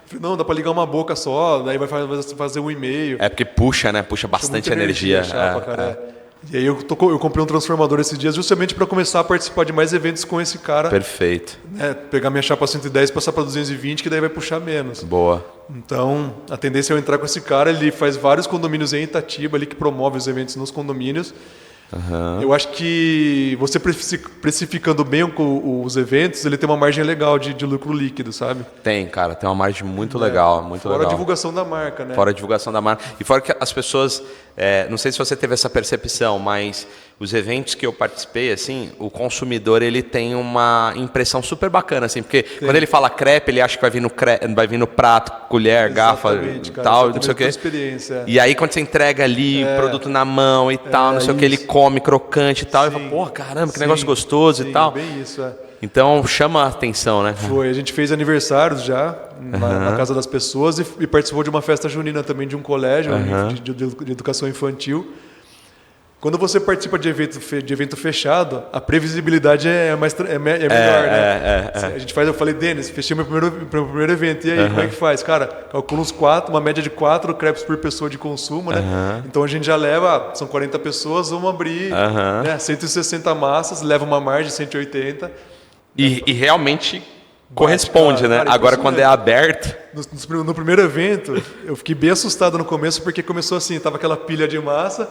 Falei, não, dá para ligar uma boca só, daí vai fazer 1,5. É porque puxa, né? Puxa bastante energia. A chapa, cara. E aí eu comprei um transformador esses dias justamente para começar a participar de mais eventos com esse cara. Perfeito. Né, pegar minha chapa 110 e passar para 220, que daí vai puxar menos. Boa. Então, a tendência é eu entrar com esse cara, ele faz vários condomínios em Itatiba, ali que promove os eventos nos condomínios. Eu acho que você precificando bem os eventos, ele tem uma margem legal de lucro líquido, sabe? Tem, cara, tem uma margem muito legal, muito legal. Fora a divulgação da marca, né? Fora a divulgação da marca. E fora que as pessoas, não sei se você teve essa percepção, mas os eventos que eu participei, assim, o consumidor ele tem uma impressão super bacana, assim, porque quando ele fala crepe, ele acha que vai vir no prato, colher, gafa, cara, tal, não sei o quê. Experiência. E aí quando você entrega ali produto na mão e tal, não sei o que, ele come crocante e tal, e fala, porra, caramba, que negócio gostoso e tal. Bem isso, Então chama a atenção, né? Foi, a gente fez aniversários já na casa das pessoas e participou de uma festa junina também de um colégio de educação infantil. Ququando você participa de evento fechado, a previsibilidade é melhor, né? A gente faz, eu falei, Denis, fechei meu primeiro evento, e aí, como é que faz? Cara, calcula uns 4, uma média de 4 crepes por pessoa de consumo, né? Então a gente já leva, são 40 pessoas, vamos abrir, né? 160 massas, leva uma margem de 180. E realmente corresponde, né? Cara, agora quando é aberto... no primeiro evento, eu fiquei bem assustado no começo, porque começou assim, tava aquela pilha de massa,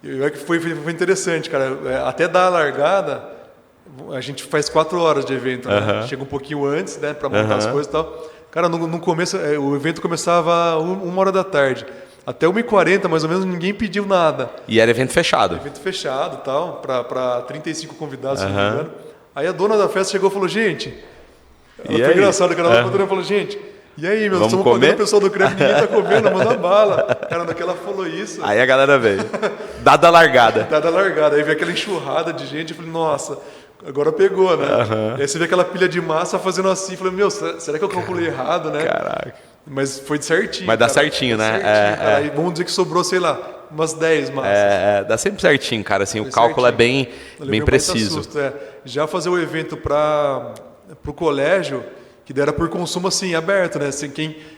e foi interessante, cara. Até dar a largada, a gente faz 4 horas de evento, né? Chega um pouquinho antes, né, para montar as coisas e tal. Cara, no começo, o evento começava 1h da tarde. Até 1h40, mais ou menos, ninguém pediu nada. E era evento fechado? Evento fechado e tal, para 35 convidados, se não me engano. Aí a dona da festa chegou e falou, gente... Ela foi engraçada, cara. Ela falou, gente... E aí, meu, estamos pagando o pessoal do crepe, ninguém tá comendo, manda bala. Cara, no que ela falou isso... Aí a galera veio. Dada a largada. Dada a largada. Aí veio aquela enxurrada de gente, eu falei, nossa, agora pegou, né? E aí você vê aquela pilha de massa fazendo assim, eu falei, meu, será que eu calculei errado, né? Caraca. Mas foi certinho. Mas dá certinho, né? Certinho, Aí vamos dizer que sobrou, sei lá, umas 10 massas. Dá sempre certinho, cara. Assim, o cálculo certinho. bem preciso. Susto, Já fazer o evento para o colégio, que era por consumo assim, aberto, né? Assim,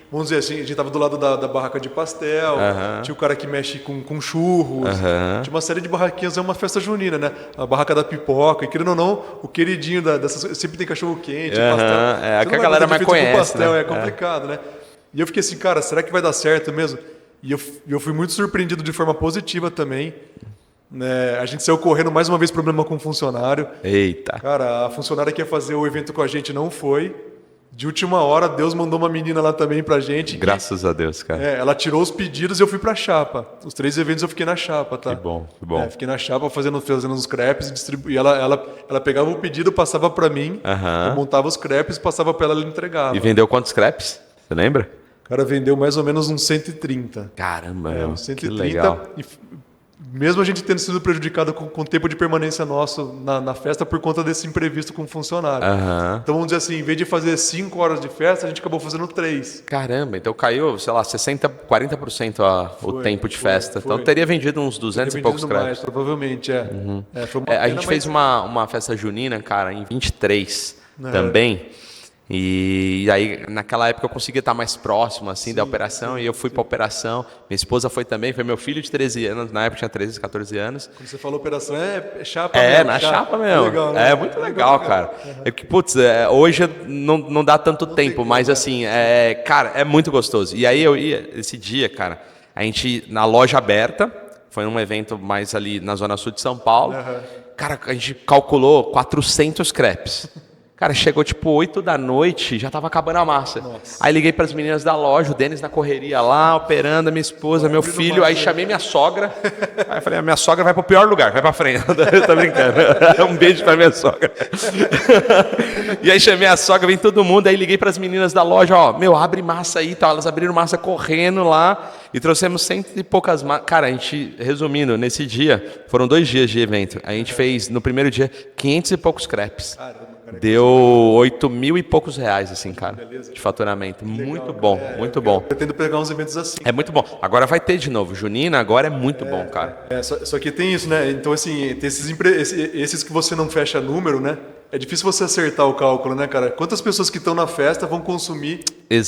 vamos dizer assim, a gente tava do lado da barraca de pastel, tinha o cara que mexe com churros, tinha uma série de barraquinhas, é uma festa junina, né? A barraca da pipoca, e querendo ou não, o queridinho dessas, sempre tem cachorro quente, pastel. É que a galera mais conhece, pastel, né? É complicado, né? E eu fiquei assim, cara, será que vai dar certo mesmo? E eu fui muito surpreendido de forma positiva também. Né? A gente saiu correndo mais uma vez, problema com o funcionário. Eita. Cara, a funcionária que ia fazer o evento com a gente não foi. De última hora, Deus mandou uma menina lá também pra gente. Graças a Deus, cara. Ela tirou os pedidos e eu fui pra chapa. Os 3 eventos eu fiquei na chapa, tá? Que bom, que bom. Fiquei na chapa fazendo os crepes e ela pegava o pedido, passava pra mim, eu montava os crepes, passava pra ela e entregava. E vendeu quantos crepes? Você lembra? O cara vendeu mais ou menos uns 130. Caramba, uns 130. Que legal. E mesmo a gente tendo sido prejudicado com o tempo de permanência nosso na festa por conta desse imprevisto com o funcionário. Então, vamos dizer assim, em vez de fazer 5 horas de festa, a gente acabou fazendo 3. Caramba, então caiu, sei lá, 60%, 40% o tempo de festa. Então teria vendido uns 200 e poucos crepes. Mais, provavelmente, a gente fez uma festa junina, cara, em 23 também. E aí, naquela época, eu conseguia estar mais próximo, assim, da operação, e eu fui para a operação. Minha esposa foi também, foi meu filho de 13 anos, na época tinha 13, 14 anos. Quando você falou operação, é chapa mesmo. Na chapa mesmo. Legal, né? É muito legal, cara. Putz, hoje não dá tanto tempo, mas assim, cara, é muito gostoso. E aí eu ia, esse dia, cara, a gente, na loja aberta, foi um evento mais ali na zona sul de São Paulo, cara, a gente calculou 400 crepes. Cara, chegou tipo 8 da noite, já tava acabando a massa. Nossa. Aí liguei para as meninas da loja, o Denis na correria lá, operando, a minha esposa, meu filho. Aí chamei minha sogra. Aí falei, a minha sogra vai pro pior lugar, vai pra frente. Eu tô brincando. Um beijo pra minha sogra. E aí chamei a sogra, vem todo mundo. Aí liguei para as meninas da loja, abre massa aí e tal. Elas abriram massa correndo lá e trouxemos 100 e poucas massas. Cara, a gente, resumindo, nesse dia, foram 2 dias de evento. A gente fez, no primeiro dia, 500 e poucos crepes. Deu 8 mil e poucos reais, assim, cara, de faturamento. Muito bom, muito bom. Eu pretendo pegar uns eventos assim. É muito bom. Agora vai ter de novo. Junina agora é muito bom, cara. Só que tem isso, né? Então, assim, tem esses que você não fecha número, né? É difícil você acertar o cálculo, né, cara? Quantas pessoas que estão na festa vão consumir o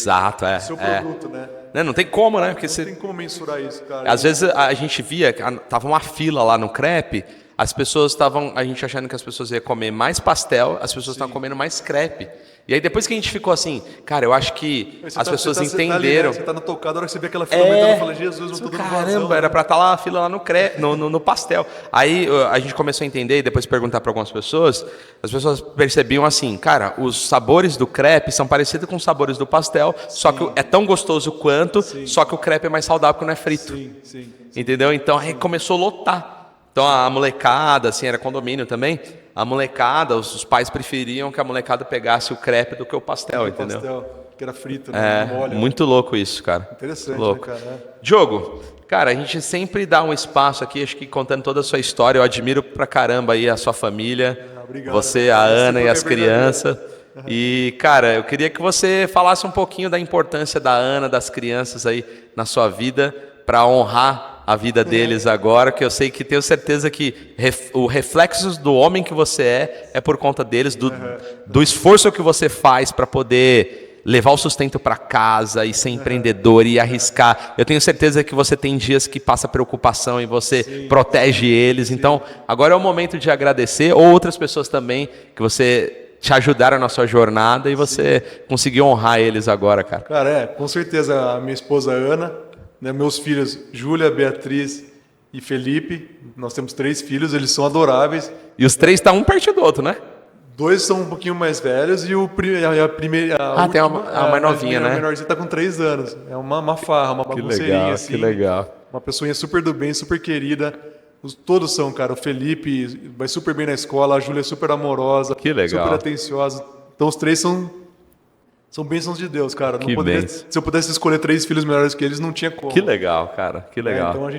seu produto, né? Não tem como, né? Porque não tem como mensurar isso, cara. Às vezes a gente via, tava uma fila lá no crepe, as pessoas estavam, a gente achando que as pessoas iam comer mais pastel, as pessoas estavam comendo mais crepe. E aí depois que a gente ficou assim, cara, eu acho que as pessoas entenderam. Você tá no tocado, a hora que você vê aquela fila aumentando, fala, Jesus, não tô dando vazão. Caramba, era pra estar lá a fila lá no pastel. Aí a gente começou a entender e depois perguntar para algumas pessoas, as pessoas percebiam assim, cara, os sabores do crepe são parecidos com os sabores do pastel, só que é tão gostoso quanto, só que o crepe é mais saudável porque não é frito. Sim. Entendeu? Então aí começou a lotar. Então a molecada, assim, era condomínio também, a molecada, os pais preferiam que a molecada pegasse o crepe do que o pastel, entendeu? Pastel, que era frito, né? Molha, muito louco isso, cara. Interessante, louco. Né, cara? Diogo, cara, a gente sempre dá um espaço aqui, acho que contando toda a sua história, eu admiro pra caramba aí a sua família, obrigado, você, a Ana e as crianças. E, cara, eu queria que você falasse um pouquinho da importância da Ana, das crianças aí na sua vida, para honrar a vida deles agora, que eu sei que tenho certeza que o reflexo do homem que você é por conta deles, do esforço que você faz para poder levar o sustento para casa e ser empreendedor e arriscar. Eu tenho certeza que você tem dias que passa preocupação e você protege eles. Então, agora é o momento de agradecer, ou outras pessoas também que você te ajudaram na sua jornada e você conseguiu honrar eles agora, cara. Cara, com certeza a minha esposa Ana, né, meus filhos Júlia, Beatriz e Felipe, nós temos 3 filhos, eles são adoráveis. E os 3 estão um perto do outro, né? 2 são um pouquinho mais velhos e a primeira... Tem a mais novinha, né? A menorzinha tá com 3 anos. É uma farra, uma bagunceirinha, assim. Que legal. Uma pessoa super do bem, super querida. Todos são, cara. O Felipe vai super bem na escola, a Júlia é super amorosa, que legal. super atenciosa. Então os 3 são bênçãos de Deus, cara. Não poderia, se eu pudesse escolher 3 filhos melhores que eles, não tinha como. Que legal, cara. Que legal. Então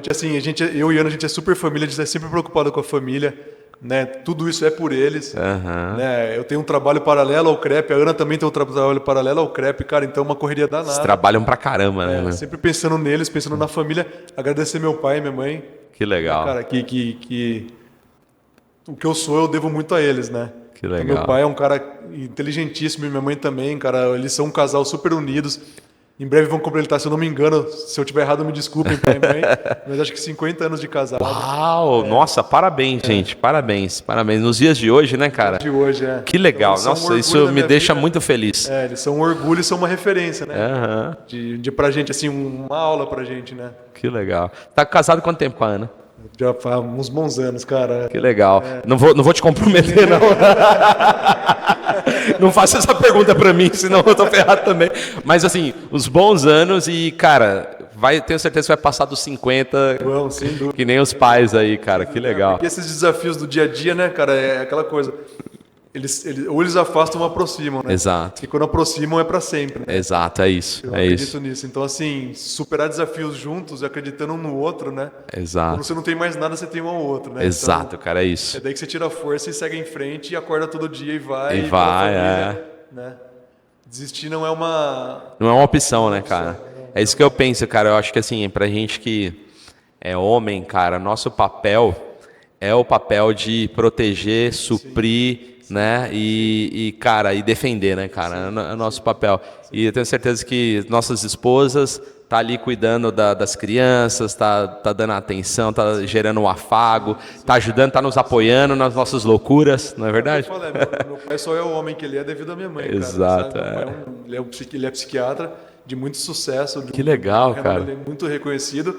eu e Ana, a gente é super família, a gente é sempre preocupado com a família, né? Tudo isso é por eles. Né? Eu tenho um trabalho paralelo ao CREP, a Ana também tem um trabalho paralelo ao CREP, cara. Então é uma correria danada. Eles trabalham pra caramba, né? Sempre pensando neles, pensando na família. Agradecer meu pai e minha mãe. Que legal. Cara, o que eu sou, eu devo muito a eles, né? Que legal. Então, meu pai é um cara inteligentíssimo e minha mãe também, cara. Eles são um casal super unidos. Em breve vão completar, se eu não me engano, se eu tiver errado, me desculpem, pai e mãe, mas acho que 50 anos de casado. Uau! Nossa, parabéns, gente. Parabéns. Nos dias de hoje, né, cara? De hoje, Que legal. Então, nossa, isso me deixa vida. Muito feliz. Eles são um orgulho e são uma referência, né? De pra gente, assim, uma aula pra gente, né? Que legal. Tá casado quanto tempo com a Ana? Já faz uns bons anos, cara. Que legal. Não vou te comprometer, não. Não faça essa pergunta pra mim, senão eu tô ferrado também. Mas assim, uns bons anos e, cara, tenho certeza que vai passar dos 50. Bom, sem dúvida. Que nem os pais aí, cara. Que legal. Porque esses desafios do dia a dia, né, cara, é aquela coisa. Ou eles afastam ou aproximam, né? Exato. E quando aproximam é pra sempre. Né? Exato, é isso. Eu acredito nisso. Então, assim, superar desafios juntos, acreditando um no outro, né? Exato. Quando você não tem mais nada, você tem um ao outro, né? Exato, então, cara, é isso. É daí que você tira a força e segue em frente e acorda todo dia e vai. E vai, família, né? Desistir não é uma... Não é uma opção, né, cara? É isso que eu penso, cara. Eu acho que, assim, pra gente que é homem, cara, nosso papel é o papel de proteger, suprir... né? Cara, e defender, né, cara? É o nosso papel. E eu tenho certeza que nossas esposas tá ali cuidando das crianças, tá dando atenção, tá gerando um afago, tá ajudando, tá nos apoiando nas nossas loucuras, não é verdade? Meu pai só é o homem que ele é devido à minha mãe, cara. Exato. Ele é psiquiatra de muito sucesso. Que legal, cara. Ele é muito reconhecido.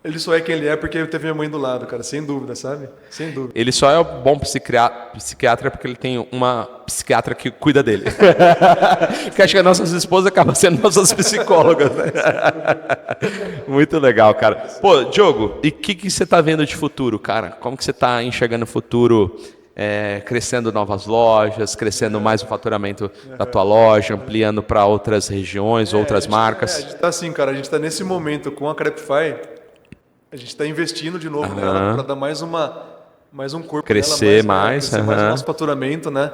Ele só é quem ele é porque ele teve minha mãe do lado, cara, sem dúvida, sabe? Sem dúvida. Ele só é um bom psiquiatra porque ele tem uma psiquiatra que cuida dele. Porque acho que as nossas esposas acabam sendo nossas psicólogas, né? Muito legal, cara. Pô, Diogo, e o que você tá vendo de futuro, cara? Como que você tá enxergando o futuro? Crescendo novas lojas, crescendo mais o faturamento da tua loja, ampliando para outras regiões, outras marcas? A gente tá assim, cara, a gente tá nesse momento com a Crepify. A gente está investindo de novo nela para dar mais um corpo crescer nela, mais crescer mais o nosso faturamento, né?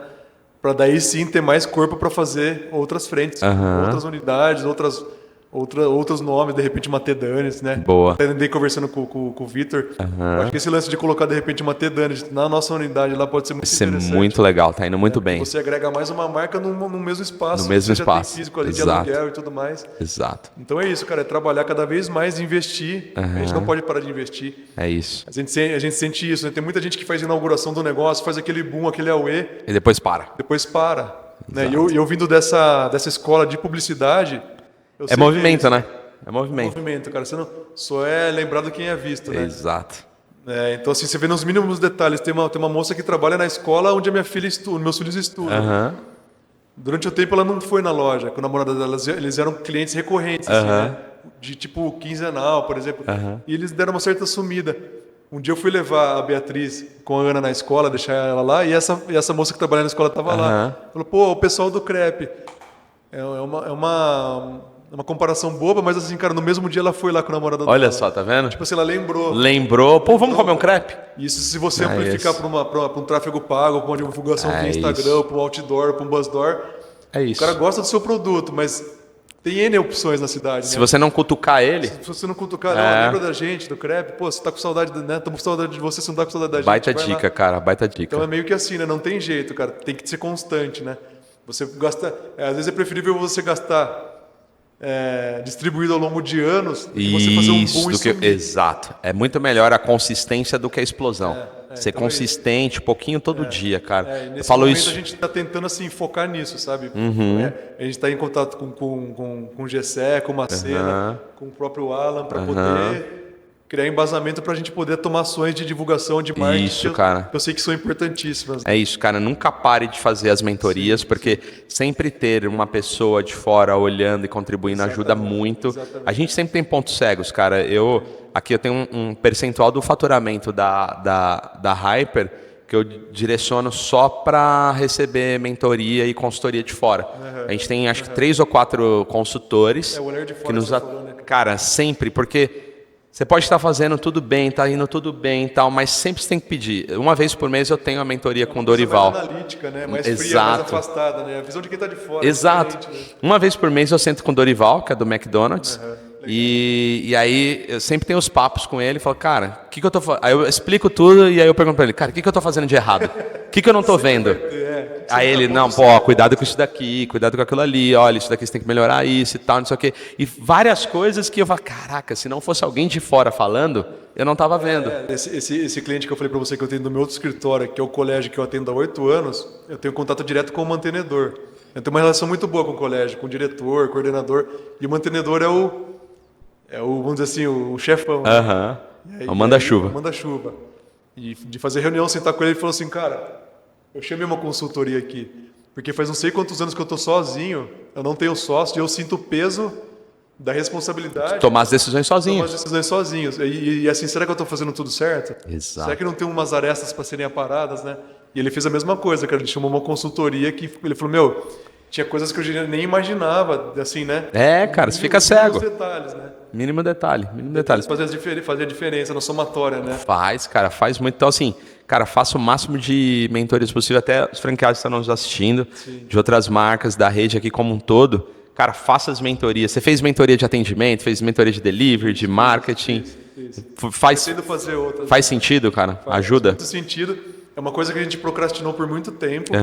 Para daí sim ter mais corpo para fazer outras frentes, outras unidades, outros nomes, de repente uma T-Danes, né? Boa. Até andei conversando com o Vitor. Acho que esse lance de colocar de repente uma T-Danes na nossa unidade lá pode ser muito interessante. Isso é muito legal, tá indo muito bem. Você agrega mais uma marca no mesmo espaço. No mesmo espaço. Já tem físico ali de Exato. aluguel e tudo mais. Exato. Então é isso, cara, é trabalhar cada vez mais, investir. A gente não pode parar de investir. É isso. A gente sente isso, né? Tem muita gente que faz a inauguração do negócio, faz aquele boom, aquele auê. E depois para. Depois para. Né? E eu vindo dessa escola de publicidade... É movimento, né? É movimento, cara. Você não só é lembrado quem é visto, né? Exato. Então, assim, você vê nos mínimos detalhes. Tem uma moça que trabalha na escola onde a minha filha estuda, meus filhos estudam. Durante o tempo ela não foi na loja. Com a namorada dela, eles eram clientes recorrentes, assim, né? De tipo quinzenal, por exemplo. E eles deram uma certa sumida. Um dia eu fui levar a Beatriz com a Ana na escola, deixar ela lá, e essa moça que trabalha na escola estava lá. Falou, pô, o pessoal do CREP. É uma comparação boba, mas assim, cara, no mesmo dia ela foi lá com a namorada dela. Olha só, tá vendo? Tipo assim, ela lembrou. Lembrou. Pô, vamos comer um crepe? Isso se você amplificar para um tráfego pago, para uma divulgação via Instagram, para um outdoor, para um buzzdoor. É isso. O cara gosta do seu produto, mas tem N opções na cidade. Se você não cutucar ele... Se você não cutucar, não, lembra da gente, do crepe, pô, você tá com saudade, né? Estamos com saudade de você, você não tá com saudade da gente. Baita dica, cara, baita dica. Então é meio que assim, né? Não tem jeito, cara. Tem que ser constante, né? Você gasta... às vezes é preferível você gastar... distribuído ao longo de anos e você fazer um boom Exato. É muito melhor a consistência do que a explosão. Ser então consistente, um pouquinho todo dia, cara. Eu nesse falo momento isso. a gente está tentando assim focar nisso, sabe? A gente está em contato com o Gessé, com o Macena, com o próprio Alan, para poder criar embasamento para a gente poder tomar ações de divulgação, de marketing. Isso, cara. Que eu sei que são importantíssimas. É isso, cara. Nunca pare de fazer as mentorias, porque sempre ter uma pessoa de fora olhando e contribuindo ajuda muito. A gente sempre tem pontos cegos, cara. Aqui eu tenho um percentual do faturamento da Hyper que eu direciono só para receber mentoria e consultoria de fora. A gente tem, acho que 3 ou 4 consultores o olhar de fora que nos... que você falou, né? Cara, sempre, porque... Você pode estar fazendo tudo bem, tá indo tudo bem e tal, mas sempre você tem que pedir. Uma vez por mês eu tenho a mentoria com o Dorival. Mais analítica, né? Mais fria, mais afastada, né? A visão de quem está de fora. Exato. Né? Uma vez por mês eu sento com o Dorival, que é do McDonald's, e aí eu sempre tenho os papos com ele e falo, cara, o que eu tô fazendo? Aí eu explico tudo e aí eu pergunto para ele, cara, o que eu tô fazendo de errado? O que eu não tô vendo? Aí ele, não, pô, cuidado com isso daqui, cuidado com aquilo ali, olha, isso daqui você tem que melhorar isso e tal, não sei o quê. E várias coisas que eu falo, caraca, se não fosse alguém de fora falando, eu não estava vendo. Esse cliente que eu falei para você que eu tenho no meu outro escritório, que é o colégio que eu atendo há 8 anos, eu tenho contato direto com o mantenedor. Eu tenho uma relação muito boa com o colégio, com o diretor, coordenador, e o mantenedor é o vamos dizer assim, o chefão. Aham, o manda-chuva. O manda-chuva. E de fazer reunião, sentar com ele, ele falou assim, cara, eu chamei uma consultoria aqui, porque faz não sei quantos anos que eu estou sozinho, eu não tenho sócio, e eu sinto o peso da responsabilidade. Tomar as decisões sozinho. Tomar as decisões sozinhos. E assim, será que eu estou fazendo tudo certo? Exato. Será que não tem umas arestas para serem aparadas, né? E ele fez a mesma coisa, cara. Ele chamou uma consultoria que ele falou, meu, tinha coisas que eu nem imaginava, assim, né? Cara, você fica cego. Detalhes, né? Mínimo detalhe. Fazia diferença na somatória, né? Faz, cara, faz muito. Então, assim, cara, faça o máximo de mentorias possível, até os franqueados que estão nos assistindo, de outras marcas, da rede aqui como um todo. Cara, faça as mentorias. Você fez mentoria de atendimento, fez mentoria de delivery, de marketing. Isso. Faz Fazer outras. Faz sentido, cara? Ajuda? Faz muito sentido. É uma coisa que a gente procrastinou por muito tempo.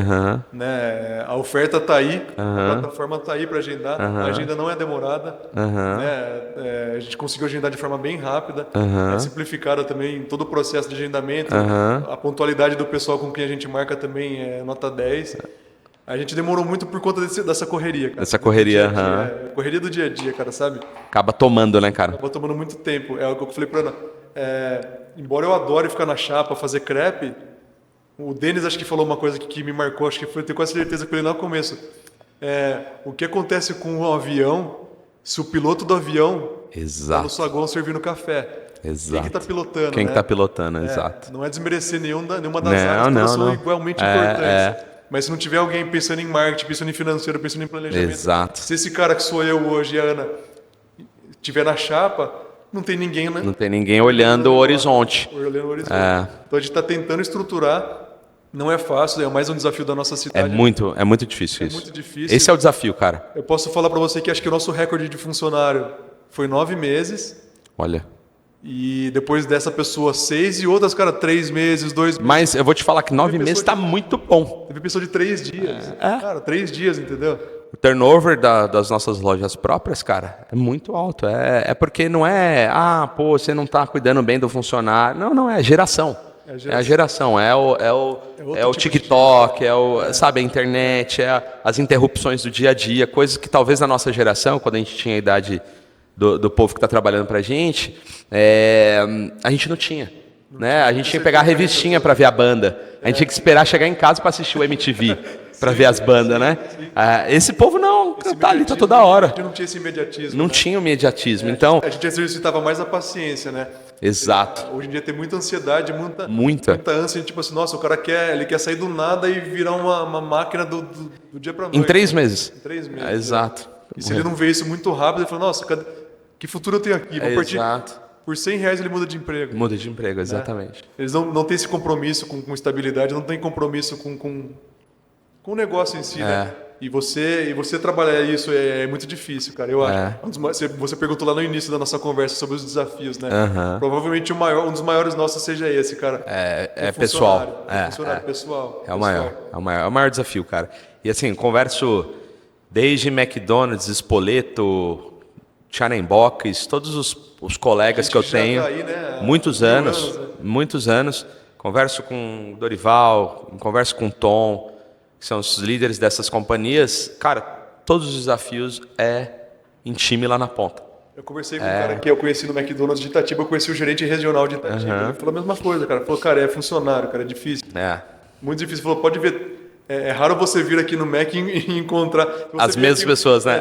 Né? A oferta está aí, a plataforma está aí para agendar, a agenda não é demorada. Né? A gente conseguiu agendar de forma bem rápida, é simplificada também todo o processo de agendamento, a pontualidade do pessoal com quem a gente marca também é nota 10. A gente demorou muito por conta dessa correria, cara. Essa correria, correria do dia a dia, cara, sabe? Acaba tomando, né, cara? Acaba tomando muito tempo. É o que eu falei pra Ana. Embora eu adore ficar na chapa, fazer crepe, o Denis acho que falou uma coisa que me marcou, acho que foi, eu tenho quase certeza que ele lá no começo. O que acontece com o avião se o piloto do avião está no saguão servindo café? Exato. Quem que está pilotando? Quem né? que está pilotando, exato. Não é desmerecer nenhuma das áreas, todas são igualmente importantes. Mas se não tiver alguém pensando em marketing, pensando em financeiro, pensando em planejamento, exato. Se esse cara que sou eu hoje e a Ana estiver na chapa, não tem ninguém, né? Não tem ninguém olhando o horizonte. Olhando o horizonte. Então a gente está tentando estruturar. Não é fácil, é mais um desafio da nossa cidade. É muito difícil isso. Muito difícil. Esse é o desafio, cara. Eu posso falar para você que acho que o nosso recorde de funcionário foi 9 meses. Olha. E depois dessa pessoa 6 e outras, cara, 3 meses, 2 meses. Mas eu vou te falar que 9 meses está muito bom. Teve pessoa de 3 dias. Cara, 3 dias, entendeu? O turnover das nossas lojas próprias, cara, é muito alto. É porque não é, você não está cuidando bem do funcionário. Não, é geração. É a geração, é o TikTok, sabe, a internet, as interrupções do dia a dia, coisas que talvez na nossa geração, quando a gente tinha a idade do povo que está trabalhando pra gente, a gente não tinha. Né? A gente tinha que pegar a revistinha para ver a banda. A gente tinha que esperar chegar em casa para assistir o MTV, para ver as bandas, né? Esse povo não, tá ali, tá toda hora. A gente não tinha esse imediatismo. Não tinha o imediatismo, então... A gente exercitava mais a paciência, né? Exato. Hoje em dia tem muita ansiedade, muita ânsia, tipo assim, nossa, o cara quer sair do nada e virar uma máquina do dia para noite. Em 3 meses. Em 3 meses. Exato. E se ele não vê isso muito rápido, ele fala, nossa, que futuro eu tenho aqui? Vou partir. Exato. Por R$100 ele muda de emprego. Muda de emprego, exatamente. Eles não têm esse compromisso com estabilidade, não têm compromisso com o negócio em si, né? E você trabalhar isso é muito difícil, cara. Eu acho. Você perguntou lá no início da nossa conversa sobre os desafios, né? Provavelmente um dos maiores nossos seja esse, cara. É pessoal. Funcionário pessoal. É o maior desafio, cara. E assim, converso desde McDonald's, Spoleto, Box, todos os colegas que eu tenho, tá aí, né? muitos anos. converso com o Dorival, converso com o Tom, que são os líderes dessas companhias, cara, todos os desafios em time lá na ponta. Eu conversei com um cara que eu conheci no McDonald's de Itatiba, eu conheci o gerente regional de Itatiba. Ele falou a mesma coisa, cara. Falou, cara, é funcionário, cara, é difícil. Muito difícil. Falou, pode ver. É raro você vir aqui no Mac e encontrar... As mesmas pessoas, né?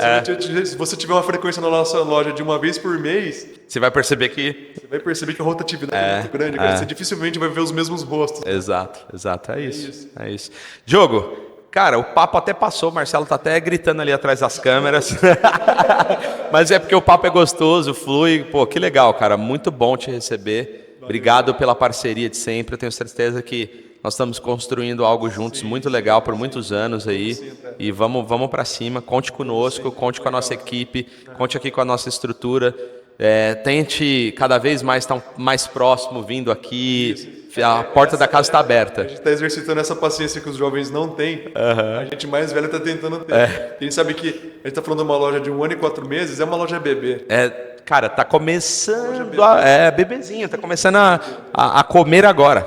Se você tiver uma frequência na nossa loja de uma vez por mês... Você vai perceber que... Você vai perceber que a rotatividade é muito grande, cara. Você dificilmente vai ver os mesmos rostos. Exato. É isso. Diogo, cara, o papo até passou, o Marcelo tá até gritando ali atrás das câmeras. Mas é porque o papo é gostoso, flui. Pô, que legal, cara. Muito bom te receber. Obrigado pela parceria de sempre. Eu tenho certeza que nós estamos construindo algo juntos muito legal por muitos anos aí. E vamos para cima. Conte conosco, conte com a nossa equipe, conte aqui com a nossa estrutura. Tente cada vez mais estar mais próximo, vindo aqui. A porta da casa está aberta. A gente está exercitando essa paciência que os jovens não têm. A gente mais velho está tentando ter. Quem sabe que a gente está falando de uma loja de 1 ano e 4 meses, é uma loja bebê. Cara, tá começando bebezinho, tá começando a comer agora.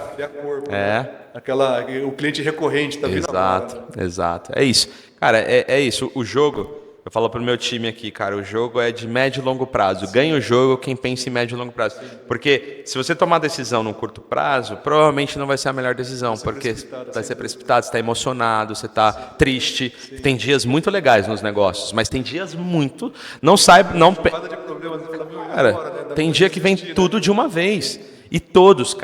O cliente recorrente tá vindo agora. Exato. É isso. Cara, é isso. O jogo, eu falo pro meu time aqui, cara, o jogo é de médio e longo prazo. Ganha o jogo quem pensa em médio e longo prazo. Porque se você tomar decisão no curto prazo, provavelmente não vai ser a melhor decisão, porque vai ser precipitado, você está emocionado, você está triste. Tem dias muito legais nos negócios, mas tem dias muito... Cara, tem dia que vem tudo de uma vez. E todos,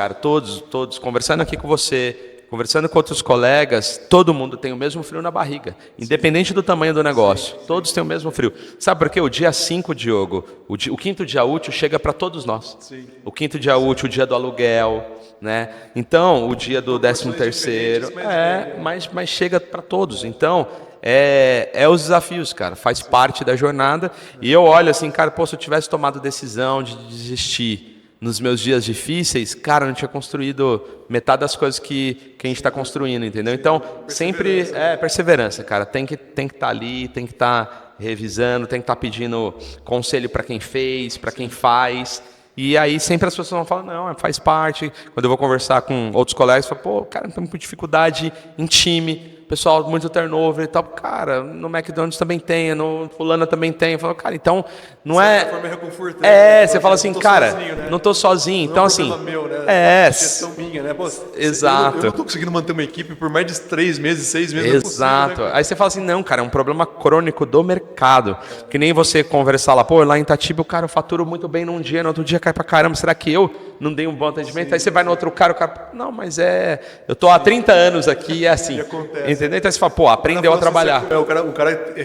conversando aqui com você, conversando com outros colegas, todo mundo tem o mesmo frio na barriga, independente do tamanho do negócio. Todos têm o mesmo frio. Sabe por quê? O dia 5, Diogo, o 5º dia útil chega para todos nós. O 5º dia útil, o dia do aluguel, né? Então, o dia do 13º, mas chega para todos. Então, os desafios, cara, faz parte da jornada. E eu olho assim, cara, se eu tivesse tomado decisão de desistir nos meus dias difíceis, cara, eu não tinha construído metade das coisas que a gente está construindo, entendeu? Então, sempre perseverança, cara. Tem que estar ali, tem que estar revisando, tem que estar pedindo conselho para quem fez, para quem faz. E aí sempre as pessoas vão falar, não, faz parte. Quando eu vou conversar com outros colegas, eu falo, cara, estamos com dificuldade em time, pessoal muito turnover e tal. Cara, no McDonald's também tem, no fulano também tem. Eu falo, cara, então não é... Forma reconfortante, você fala assim, cara, sozinho, né? Não tô sozinho. Não então, é um assim... meu, né? Questão minha, né? Exato. Eu não tô conseguindo manter uma equipe por mais de 3 meses, 6 meses. Exato. Possível, né? Aí você fala assim, não, cara, é um problema crônico do mercado. Que nem você conversar lá, lá em Itatiba, cara, eu faturo muito bem num dia, no outro dia cai pra caramba. Será que eu não dei um bom atendimento? Aí você vai no outro cara, o cara... Não, mas eu tô há 30 anos aqui e é assim. Entendeu? Então você fala, aprendeu a trabalhar.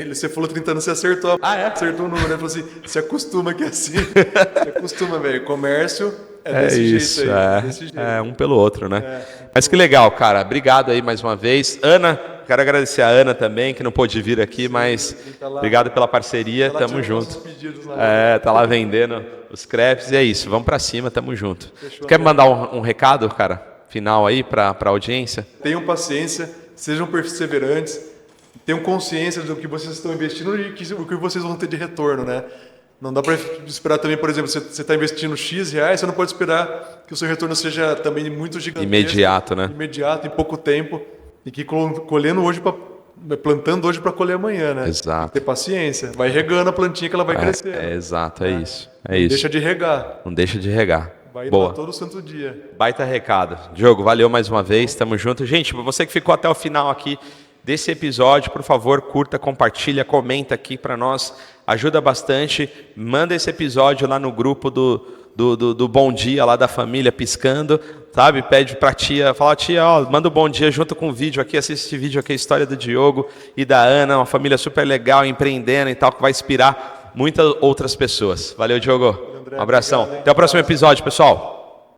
Você falou 30 anos, você acertou. Acertou o número, né? Falou assim, se acostuma que é assim. Se acostuma, velho. Comércio desse jeito aí. Desse jeito. Um pelo outro, né? Mas que legal, cara. Obrigado aí mais uma vez. Ana, quero agradecer a Ana também, que não pôde vir aqui, mas obrigado pela parceria. Tamo junto. Tá lá vendendo os crepes e é isso. Vamos pra cima, tamo junto. Quer mandar um recado, cara, final aí pra audiência? Tenham paciência, sejam perseverantes, tenham consciência do que vocês estão investindo e o que vocês vão ter de retorno, né? Não dá para esperar também, por exemplo, você está investindo X reais, você não pode esperar que o seu retorno seja também muito gigantesco. Imediato, né? Imediato, em pouco tempo. E que colhendo hoje plantando hoje para colher amanhã, né? Exato. Ter paciência. Vai regando a plantinha que ela vai crescer. Exato, é isso. Não deixa de regar. Não deixa de regar. Vai Boa. lá todo santo dia. Baita recado. Diogo, valeu mais uma vez, tamo junto. Gente, você que ficou até o final aqui desse episódio, por favor, curta, compartilha, comenta aqui para nós, ajuda bastante. Manda esse episódio lá no grupo do Bom Dia, lá da família Piscando, sabe? Pede pra tia, fala, tia, manda o Bom Dia junto com o vídeo aqui, assiste esse vídeo aqui, a história do Diogo e da Ana, uma família super legal, empreendendo e tal, que vai inspirar muitas outras pessoas. Valeu, Diogo. Um abração. Até o próximo episódio, pessoal.